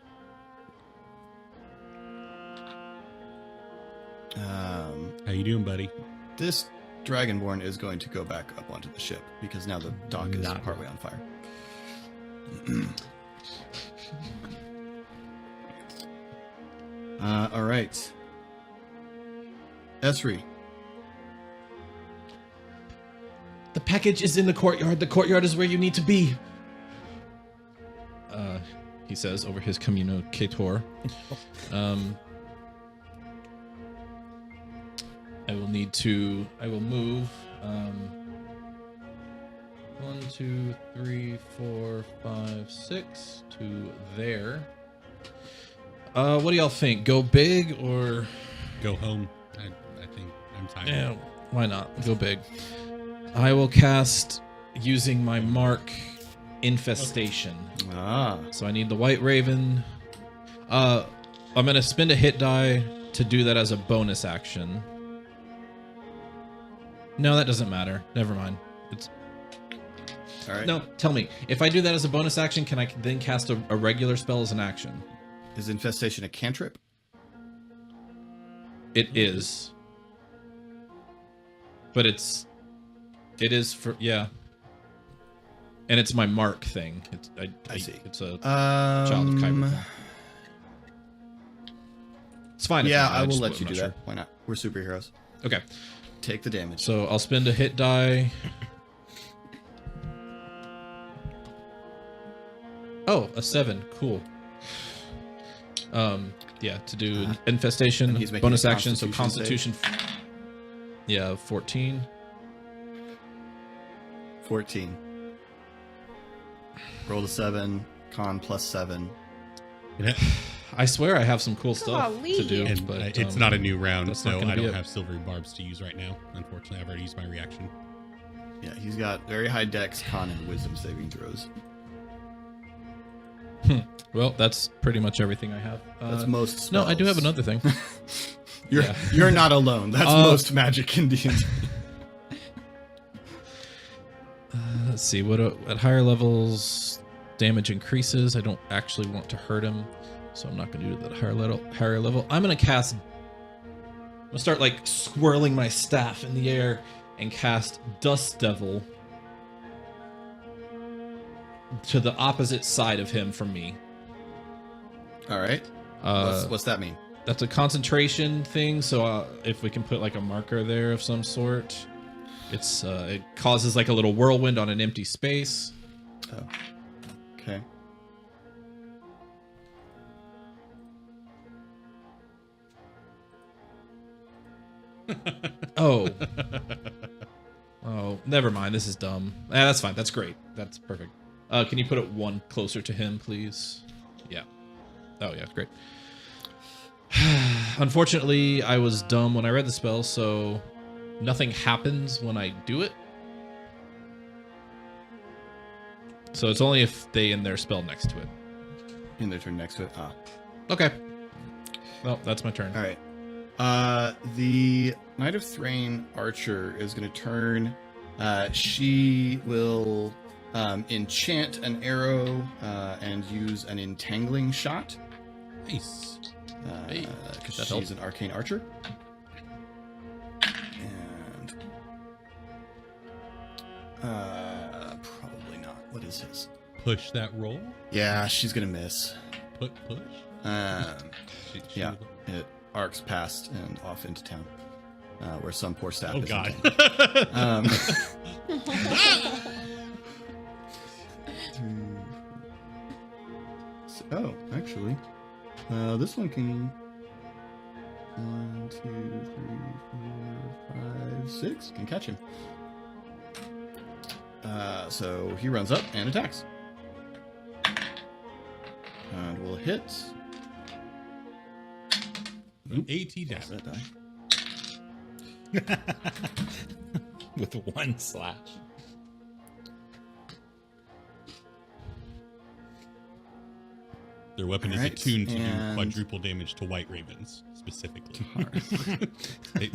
How you doing, buddy? This Dragonborn is going to go back up onto the ship because now the dock is Not partway on fire. All right. Esri. The package is in the courtyard. The courtyard is where you need to be. He says over his communicator. I will move 1, 2, 3, 4, 5, 6 to there. What do y'all think? Go big or Go home. I think I'm tired. yeah, why not? Go big. I will cast using my mark infestation. So I need the White Raven. I'm gonna spend a hit die to do that as a bonus action. No, that doesn't matter. Never mind. It's All right. no. Tell me, if I do that as a bonus action, can I then cast a regular spell as an action? Is infestation a cantrip? It is, but it is for yeah. And it's my mark thing. I see. It's a child of Khyber. It's fine. if Yeah, not, I will just- let you I'm do not that. Why not? We're superheroes. sure. Okay, Take the damage. so I'll spend a hit die. Oh, a 7. Cool. Yeah, to do infestation and he's making bonus a action. So Constitution Constitution. Yeah, 14. 14. Roll a 7. Con plus 7. Yeah. I swear I have some cool stuff Golly. to do, And but it's not a new round, that's not so gonna I be don't it. have silvery barbs to use right now. Unfortunately, I've already used my reaction. Yeah, he's got very high dex, con, and wisdom saving throws. Well, that's pretty much everything I have. That's most spells. No, I do have another thing. Yeah. You're not alone. That's most magic in D&D. Let's see. What at higher levels, damage increases. I don't actually want to hurt him, so I'm not going to do that at higher level. I'm going to cast. I'm going to start like swirling my staff in the air and cast Dust Devil to the opposite side of him from me. All right. What's that mean? That's a concentration thing. So if we can put like a marker there of some sort, it causes like a little whirlwind on an empty space. Oh. Okay. Oh. Oh, never mind. This is dumb. That's fine. That's great. That's perfect. Can you put it 1 closer to him, please? Yeah. Oh, yeah. Great. Unfortunately, I was dumb when I read the spell, so nothing happens when I do it. So it's only if they end their spell next to it. In their turn next to it. Ah. Okay. Well, that's my turn. All right. The Knight of Thrain Archer is going to turn. She will enchant an arrow and use an entangling shot. Nice. Hey, Because that she's helps. an arcane archer. And probably not. What is his? Push that roll. Yeah, she's gonna miss. Push. Um, She yeah, it arcs past and off into town. where some poor staff Oh is God. Oh, actually, this one can. 1, 2, 3, 4, 5, 6 can catch him. So he runs up and attacks, and will hit. AT Lost damage. that die. With 1 slash. Their weapon is Alright, attuned to do and- quadruple damage to white ravens, specifically. Alright.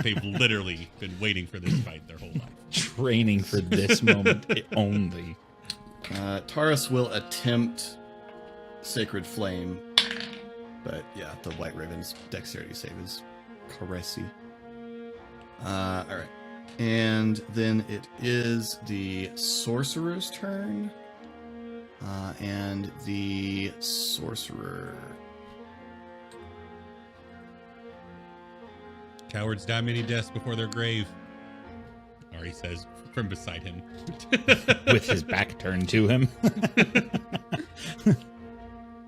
They've literally been waiting for this fight their whole life. Training for this moment only. Taurus will attempt Sacred Flame, but yeah, the White Raven's dexterity save is caressy. Alright. And then it is the Sorcerer's turn. And the Sorcerer. Cowards die many deaths before their grave. Ari says from beside him. With his back turned to him.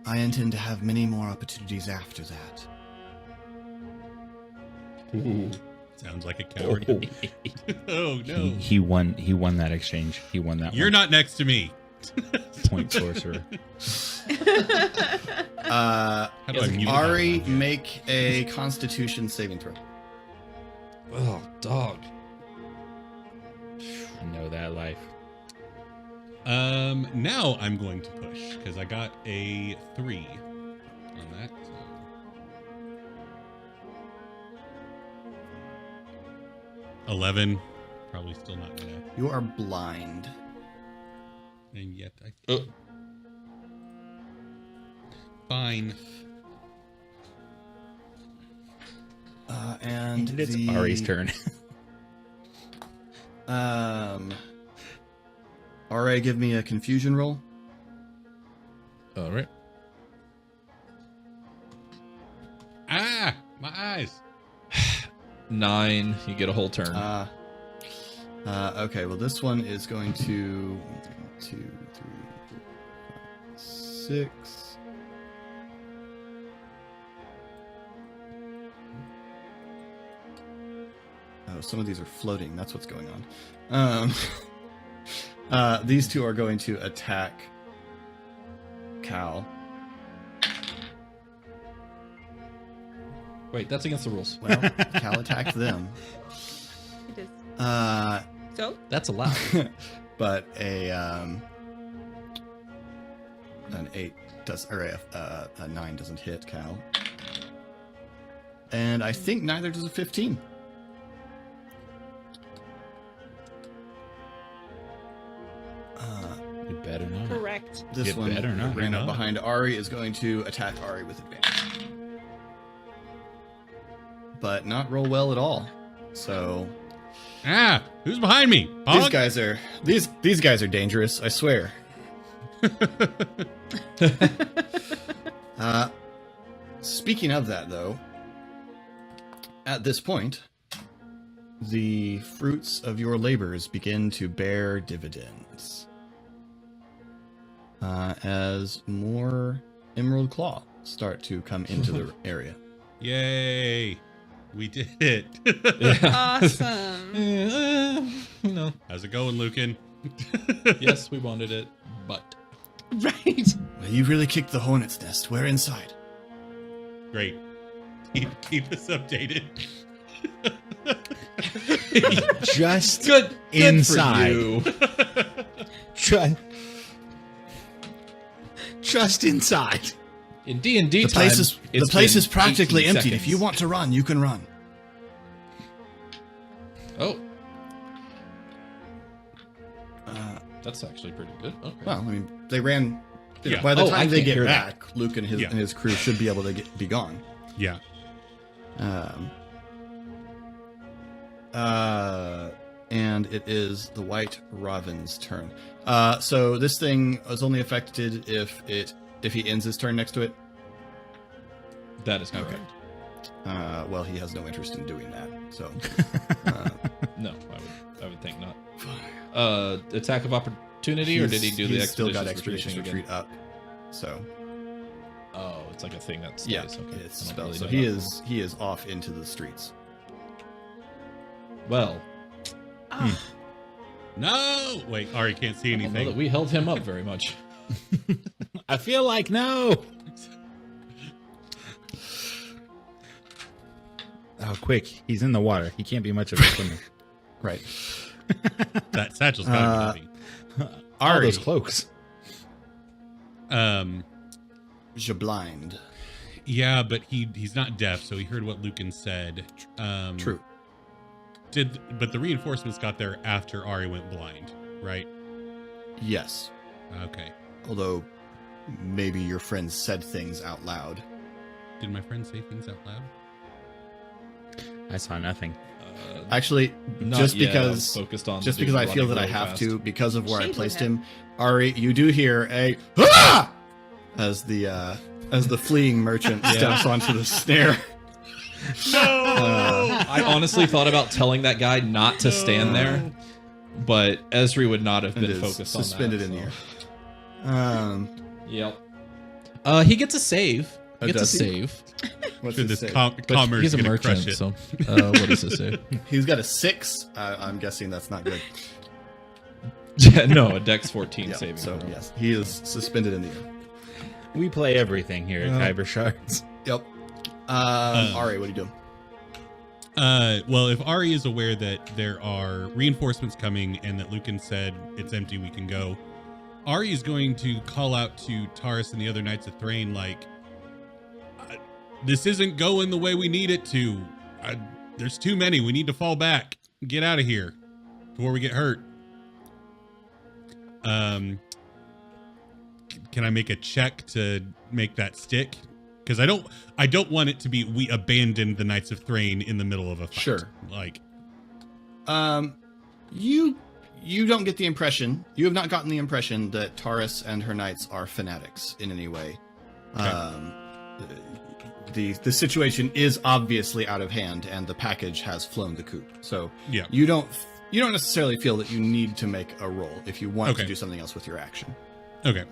I intend to have many more opportunities after that. Sounds like a coward. Oh no. He won that exchange. He won that You're one. not next to me. Point sorcerer. How do I mute Ari, that? make a Constitution saving throw. Oh, dog. I know that life. Now I'm going to push because I got a 3 on that. So. $11. Probably still not gonna. You are blind. And yet I. Fine. And It's the, Ari's turn. RA, give me a confusion roll. All right. Ah, my eyes. 9. You get a whole turn. Okay, well, this one is going to 1, 2, 3, 4, 5, 6. Oh, some of these are floating. That's what's going on. These two are going to attack Cal. Wait, that's against the rules. Well, Cal attacked them. It is. Uh, So, That's allowed. but an 8 does, or a 9 doesn't hit Cal. And I think neither does a 15. You better not. correct. This Get one better, not ran up enough. behind Ari, is going to attack Ari with advantage. But not roll well at all. So Ah, who's behind me? these Pog? guys are these guys are dangerous, I swear. Speaking of that, though, at this point, the fruits of your labors begin to bear dividends. As more Emerald Claw start to come into the area. Yay. We did it. Awesome. No. How's it going, Lucan? Yes, we wanted it, but Right. Well, you really kicked the hornet's nest. We're inside. Great. Keep us updated. Just good inside. For you. Just inside. In D&D The place is it's been practically 18 emptied. If you seconds. want to run, you can run. Oh, that's actually pretty good. Okay. Well, I mean, they ran. Yeah. By the Oh, I time they can get hear that. back, Luke and his Yeah. and his crew should be able to be gone. Yeah. And it is the White Raven's turn. So this thing is only affected if he ends his turn next to it. That is correct. Okay. Well, he has no interest in doing that. So, No, I would think not. Attack of opportunity, or did he do the he's still got expeditions expeditions retreat retreat up. So Oh, it's like a thing that stays. yeah, Okay. it's I don't spelled. really So know that. he is off into the streets. Well, No! Wait, Ari can't see I don't know that anything. we held him up very much. I feel like no. Oh, quick! He's in the water. He can't be much of a swimmer. Right. That satchel's gotta be heavy. All Ari, those cloaks. you're blind. Yeah, but he's not deaf, so he heard what Lucan said. True. But the reinforcements got there after Ari went blind, right? Yes. Okay. Although maybe your friend said things out loud. Did my friend say things out loud? I saw nothing. Actually, Not just yet, I was because focused on just the because dude I feel that I running have really to, fast. because of where I Shade placed would him, Ari, you do hear a ah! as the fleeing merchant steps onto the snare. I honestly thought about telling that guy not to stand there, but Esri would not have And been is focused on that. suspended in the air. Yep. He gets a save. Oh, He gets a does he? save. What's Sure, his this save? But commerce he's a is gonna merchant, crush it. so what does it say? He's got a 6. I'm guessing that's not good. No, a Dex 14 Yeah, saving so throw. yes, he is suspended in the air. We play everything here at Khyber Shards. Yep. Ari, what are you doing? Well, if Ari is aware that there are reinforcements coming and that Lucan said it's empty, we can go. Ari is going to call out to Taurus and the other Knights of Thrain, like, this isn't going the way we need it to. There's too many. We need to fall back. Get out of here before we get hurt. Can I make a check to make that stick? Because I don't want it to be we abandoned the Knights of Thrain in the middle of a fight. Sure. Like, You don't get the impression. You have not gotten the impression that Taurus and her knights are fanatics in any way. Okay. The situation is obviously out of hand, and the package has flown the coop. So yeah. you don't necessarily feel that you need to make a roll if you want Okay. to do something else with your action. Okay.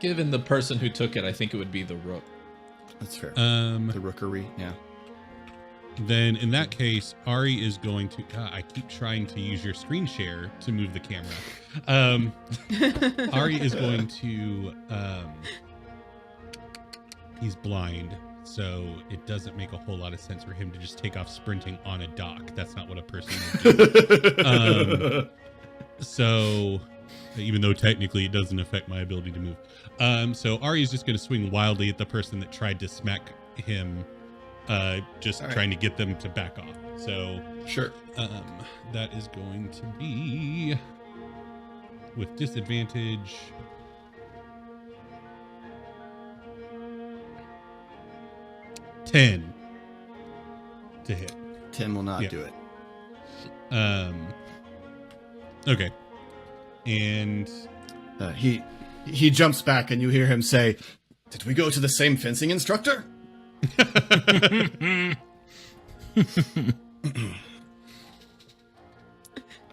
Given the person who took it, I think it would be the rook. That's fair. Um, The rookery, yeah. Then in that case, Ari is going to. I keep trying to use your screen share to move the camera. Ari is going to. He's blind, so it doesn't make a whole lot of sense for him to just take off sprinting on a dock. That's not what a person would do. So, even though technically it doesn't affect my ability to move. So Ari is just going to swing wildly at the person that tried to smack him. Just All right. trying to get them to back off. So Sure. that is going to be with disadvantage. $10 to hit. 10 will not Yeah. do it. Okay. And He jumps back, and you hear him say, "Did we go to the same fencing instructor?"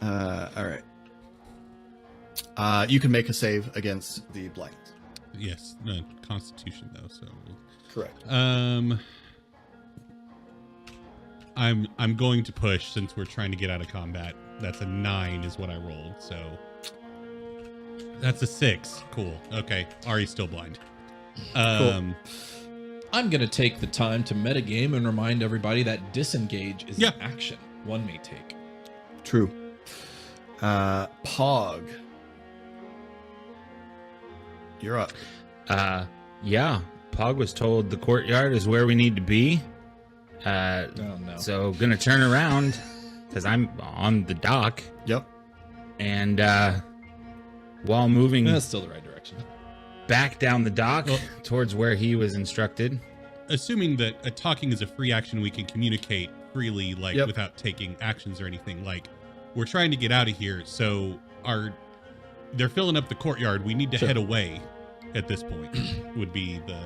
All right. You can make a save against the blind. yes, Constitution though, so Correct. I'm going to push since we're trying to get out of combat. That's a 9 is what I rolled, so that's a 6. Cool. Okay. Ari's still blind. I'm going to take the time to metagame and remind everybody that disengage is Yeah. an action one may take. True. Pog. You're up. Yeah. Pog was told the courtyard is where we need to be. Oh, no. So gonna turn around because I'm on the dock Yep. and while moving That's still the right direction. back down the dock Well- towards where he was instructed. Assuming that talking is a free action, we can communicate freely, like Yep. without taking actions or anything. Like, we're trying to get out of here, so they're filling up the courtyard. We need to Sure. head away at this point. Would be the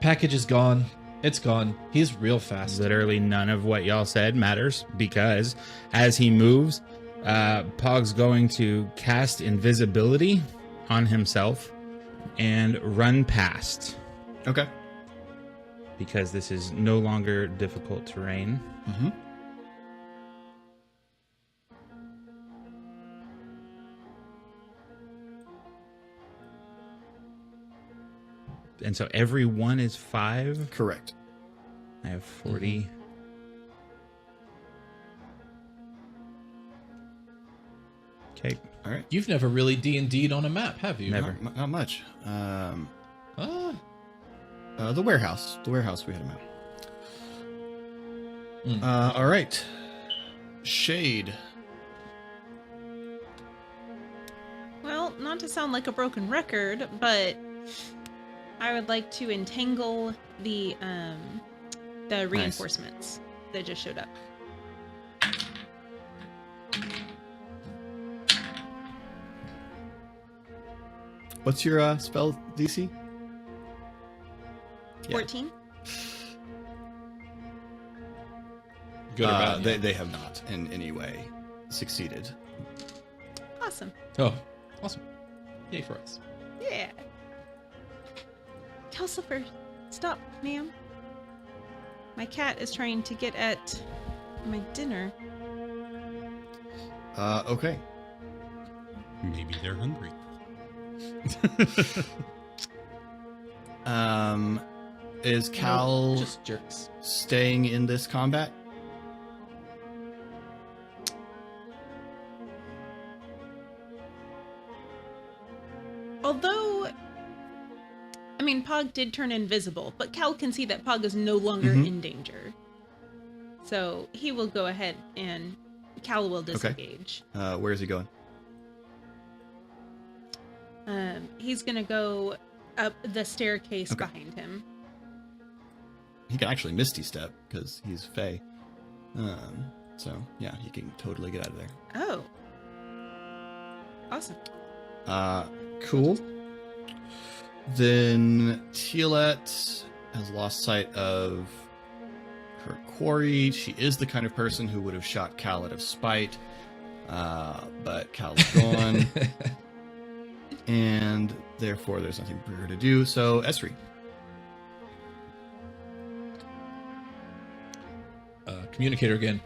Package is gone. It's gone. He's real fast. Literally none of what y'all said matters because as he moves, Pog's going to cast invisibility on himself and run past Okay. because this is no longer difficult terrain. Mm-hmm. And so every one is 5. Correct. I have 40. Okay. All right. You've never really D&D'd on a map, have you? Never. Not much. Ah. The warehouse. The warehouse we had him Mm. at. All right. Shade. Well, not to sound like a broken record, but I would like to entangle the reinforcements that just showed up. What's your spell DC? Yeah. 14. Good or bad? Yeah. They have not in any way succeeded. Awesome. Oh, awesome. Yay for us. Yeah. Calcifer, stop, ma'am. My cat is trying to get at my dinner. Okay. Maybe they're hungry. Is Cal Just jerks. staying in this combat? Although, I mean, Pog did turn invisible, but Cal can see that Pog is no longer Mhm. in danger. So he will go ahead and Cal will disengage. Where is he going? He's gonna go up the staircase Okay. behind him. He can actually Misty Step because he's Fey. So yeah, he can totally get out of there. Oh. Awesome. Cool. Then Teal'c has lost sight of her quarry. She is the kind of person who would have shot Cal out of spite, but Cal's gone, and therefore there's nothing for her to do. So Esri. Communicator again.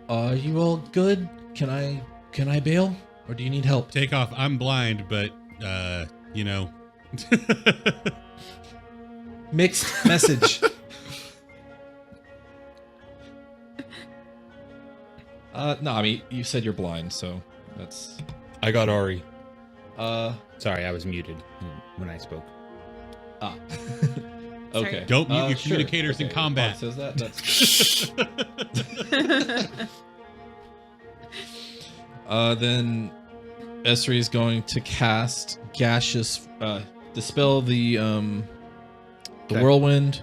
Are you all good? Can I bail? Or do you need help? Take off. I'm blind, but you know. Mixed message. No, I mean, you said you're blind, so that's... I got Ari. Sorry, I was muted when I spoke. Okay. Don't mute your sure. communicators in Okay, combat. Pog says that. That's... Then Esri is going to cast gaseous, dispel the Okay. whirlwind.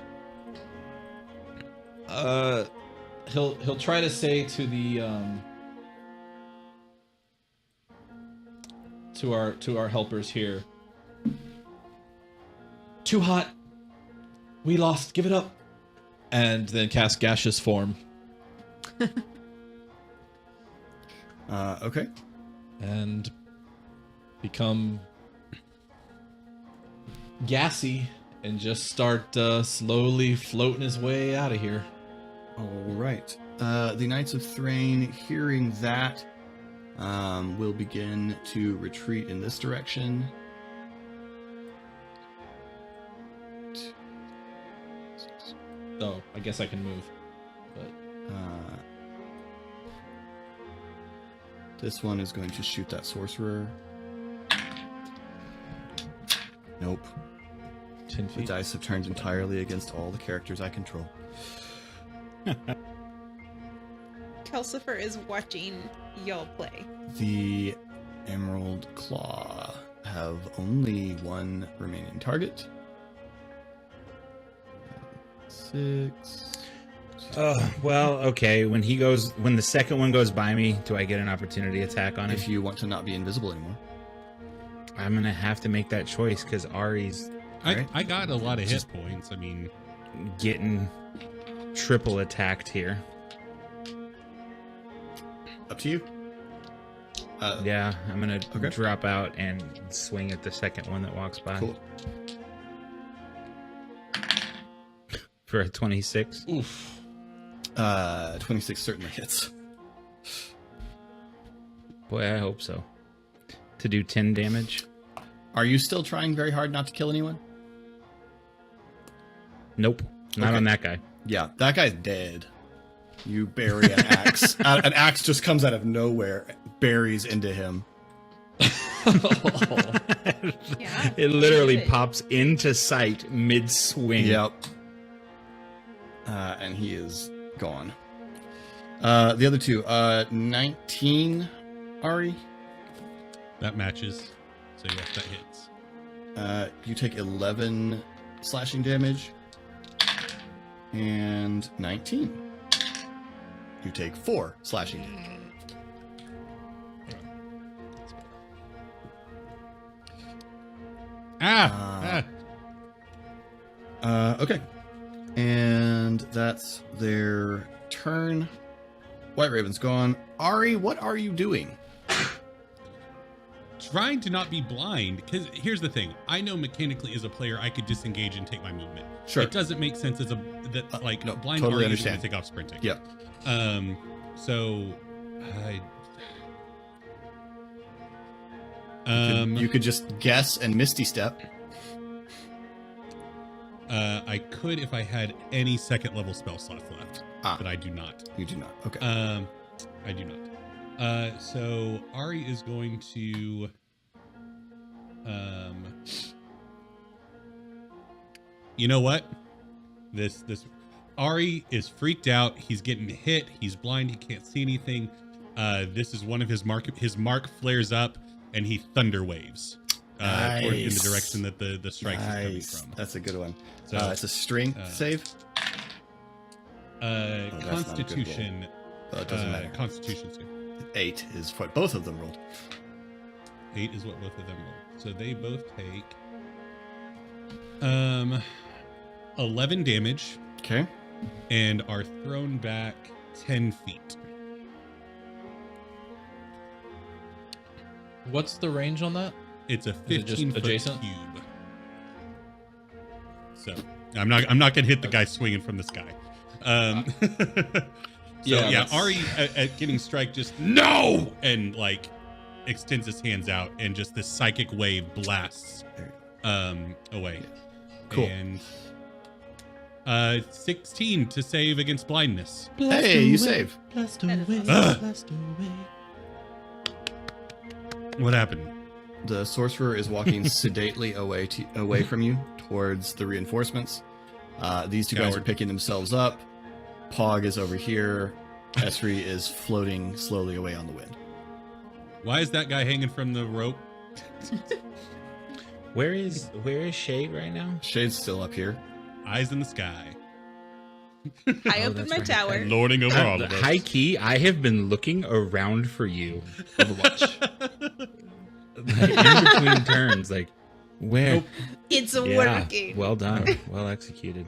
He'll try to say to the to our helpers here. Too hot. We lost. Give it up. And then cast gaseous form. Okay. And become gassy and just start slowly floating his way out of here. All right. The Knights of Thrain, hearing that, will begin to retreat in this direction. Oh, I guess I can move. But This one is going to shoot that sorcerer. Nope. 10 The feet. dice have turned entirely against all the characters I control. Calcifer is watching y'all play. The Emerald Claw have only one remaining target. 6. Well, okay. When the second one goes by me, do I get an opportunity attack on it? If you want to not be invisible anymore. I'm gonna have to make that choice because Ari's. I got a lot of hit points. I mean, getting triple attacked here. Up to you. Yeah, I'm gonna Okay. drop out and swing at the second one that walks by. Cool. For a 26. Oof. 26 certainly hits. Boy, I hope so. To do 10 damage. Are you still trying very hard not to kill anyone? Nope, not Okay. on that guy. Yeah, that guy's dead. You bury an axe. An axe just comes out of nowhere, buries into him. Yeah. It literally Good. pops into sight mid-swing. Yep. And he is gone. The other two, 19, Ari. That matches. So yes, that hits. You take 11 slashing damage. And 19. You take 4 slashing damage. Okay. And that's their turn. White Raven's gone. Ari, what are you doing? Trying to not be blind, because here's the thing. I know mechanically as a player I could disengage and take my movement. Sure. It doesn't make sense as a No, blind totally Ari is gonna understand. take off sprinting. Yeah. So You could just guess and Misty Step. I could if I had any second level spell slots left, but I do not. You do not. Okay. I do not. So Ari is going to you know what? This Ari is freaked out. He's getting hit. He's blind. He can't see anything. This is one of his mark. His mark flares up and he thunder waves in the Nice. direction that the strike is coming Nice. from. That's a good one. So It's a strength save. uh, not a good Constitution. Well, it doesn't matter. Constitution save. 8 is what both of them rolled. 8 is what both of them roll. So they both take 11 damage Okay. and are thrown back 10 feet. What's the range on that? It's a Is it just 15-foot adjacent? cube. So I'm not gonna hit the guy swinging from the sky. Yeah, yeah, that's- Ari at getting strike just no and like extends his hands out and just this psychic wave blasts away. Cool. And 16 to save against blindness. Hey, you save. That is Ugh. What happened? The sorcerer is walking sedately away from you towards the reinforcements. These two guys are Coward. picking themselves up. Pog is over here. Esri is floating slowly away on the wind. Why is that guy hanging from the rope? Where is Shade right now? Shade's still up here. Eyes in the sky. I Oh, opened that's my right. tower. Lording over all of us. High key, I have been looking around for you. Overwatch. Like, in between turns, like where? Nope. It's Yeah, working. well done, well executed.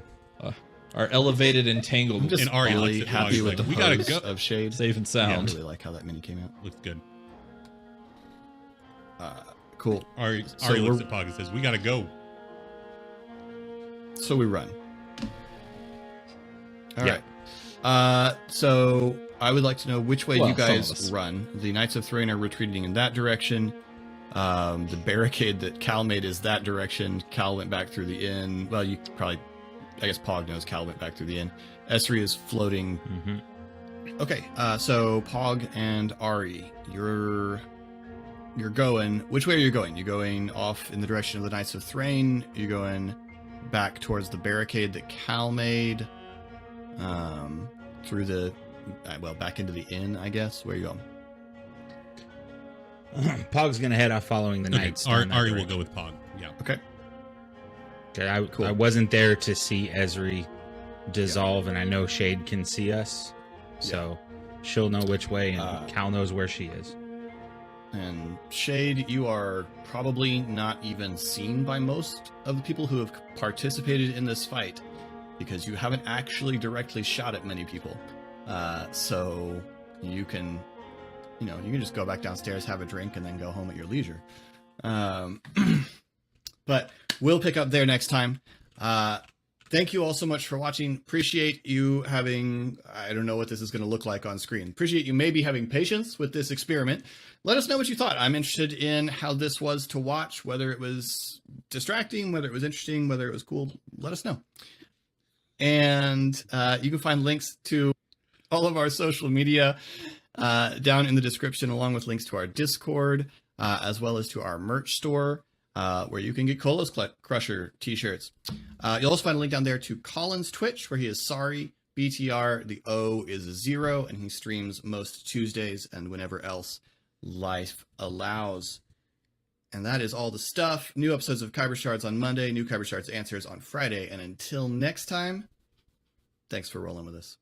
Our elevated entangled I'm just And Ari really looks at happy Pog, with like, the "We gotta pose go." of Shade. safe and I sound. really like how that mini came out. Looks good. Cool. Ari So looks we're- at Pog and says, "We gotta go." So we run. All Yeah. right. So I would like to know which way Well, you some of guys us. run. The Knights of Thrain are retreating in that direction. The barricade that Cal made is that direction. Cal went back through the inn. Well, you probably, I guess Pog knows Cal went back through the inn. Esri is floating. Mm-hmm. Okay. So Pog and Ari, you're going. Which way are you going? You going off in the direction of the Knights of Thrain? You going back towards the barricade that Cal made? Through the back into the inn, I guess. Where are you going? Pog's gonna head off following the Okay, knights. Ari, down that Ari will direction. go with Pog. Yeah. Okay. Okay, Cool. I wasn't there to see Esri dissolve, and I know Shade can see us, so she'll know which way, and Cal knows where she is. And Shade, you are probably not even seen by most of the people who have participated in this fight. because you haven't actually directly shot at many people. So you can just go back downstairs, have a drink, and then go home at your leisure. But we'll pick up there next time. Thank you all so much for watching. Appreciate you having, I don't know what this is going to look like on screen. Appreciate you maybe having patience with this experiment. Let us know what you thought. I'm interested in how this was to watch, whether it was distracting, whether it was interesting, whether it was cool. Let us know. And you can find links to all of our social media down in the description, along with links to our Discord, as well as to our merch store, where you can get Kolos Crusher t-shirts. You'll also find a link down there to Colin's Twitch, where he is sorry, BTR, the O is a 0, and he streams most Tuesdays and whenever else life allows. And that is all the stuff. New episodes of Khyber Shards on Monday, new Khyber Shards Answers on Friday, and until next time, thanks for rolling with us.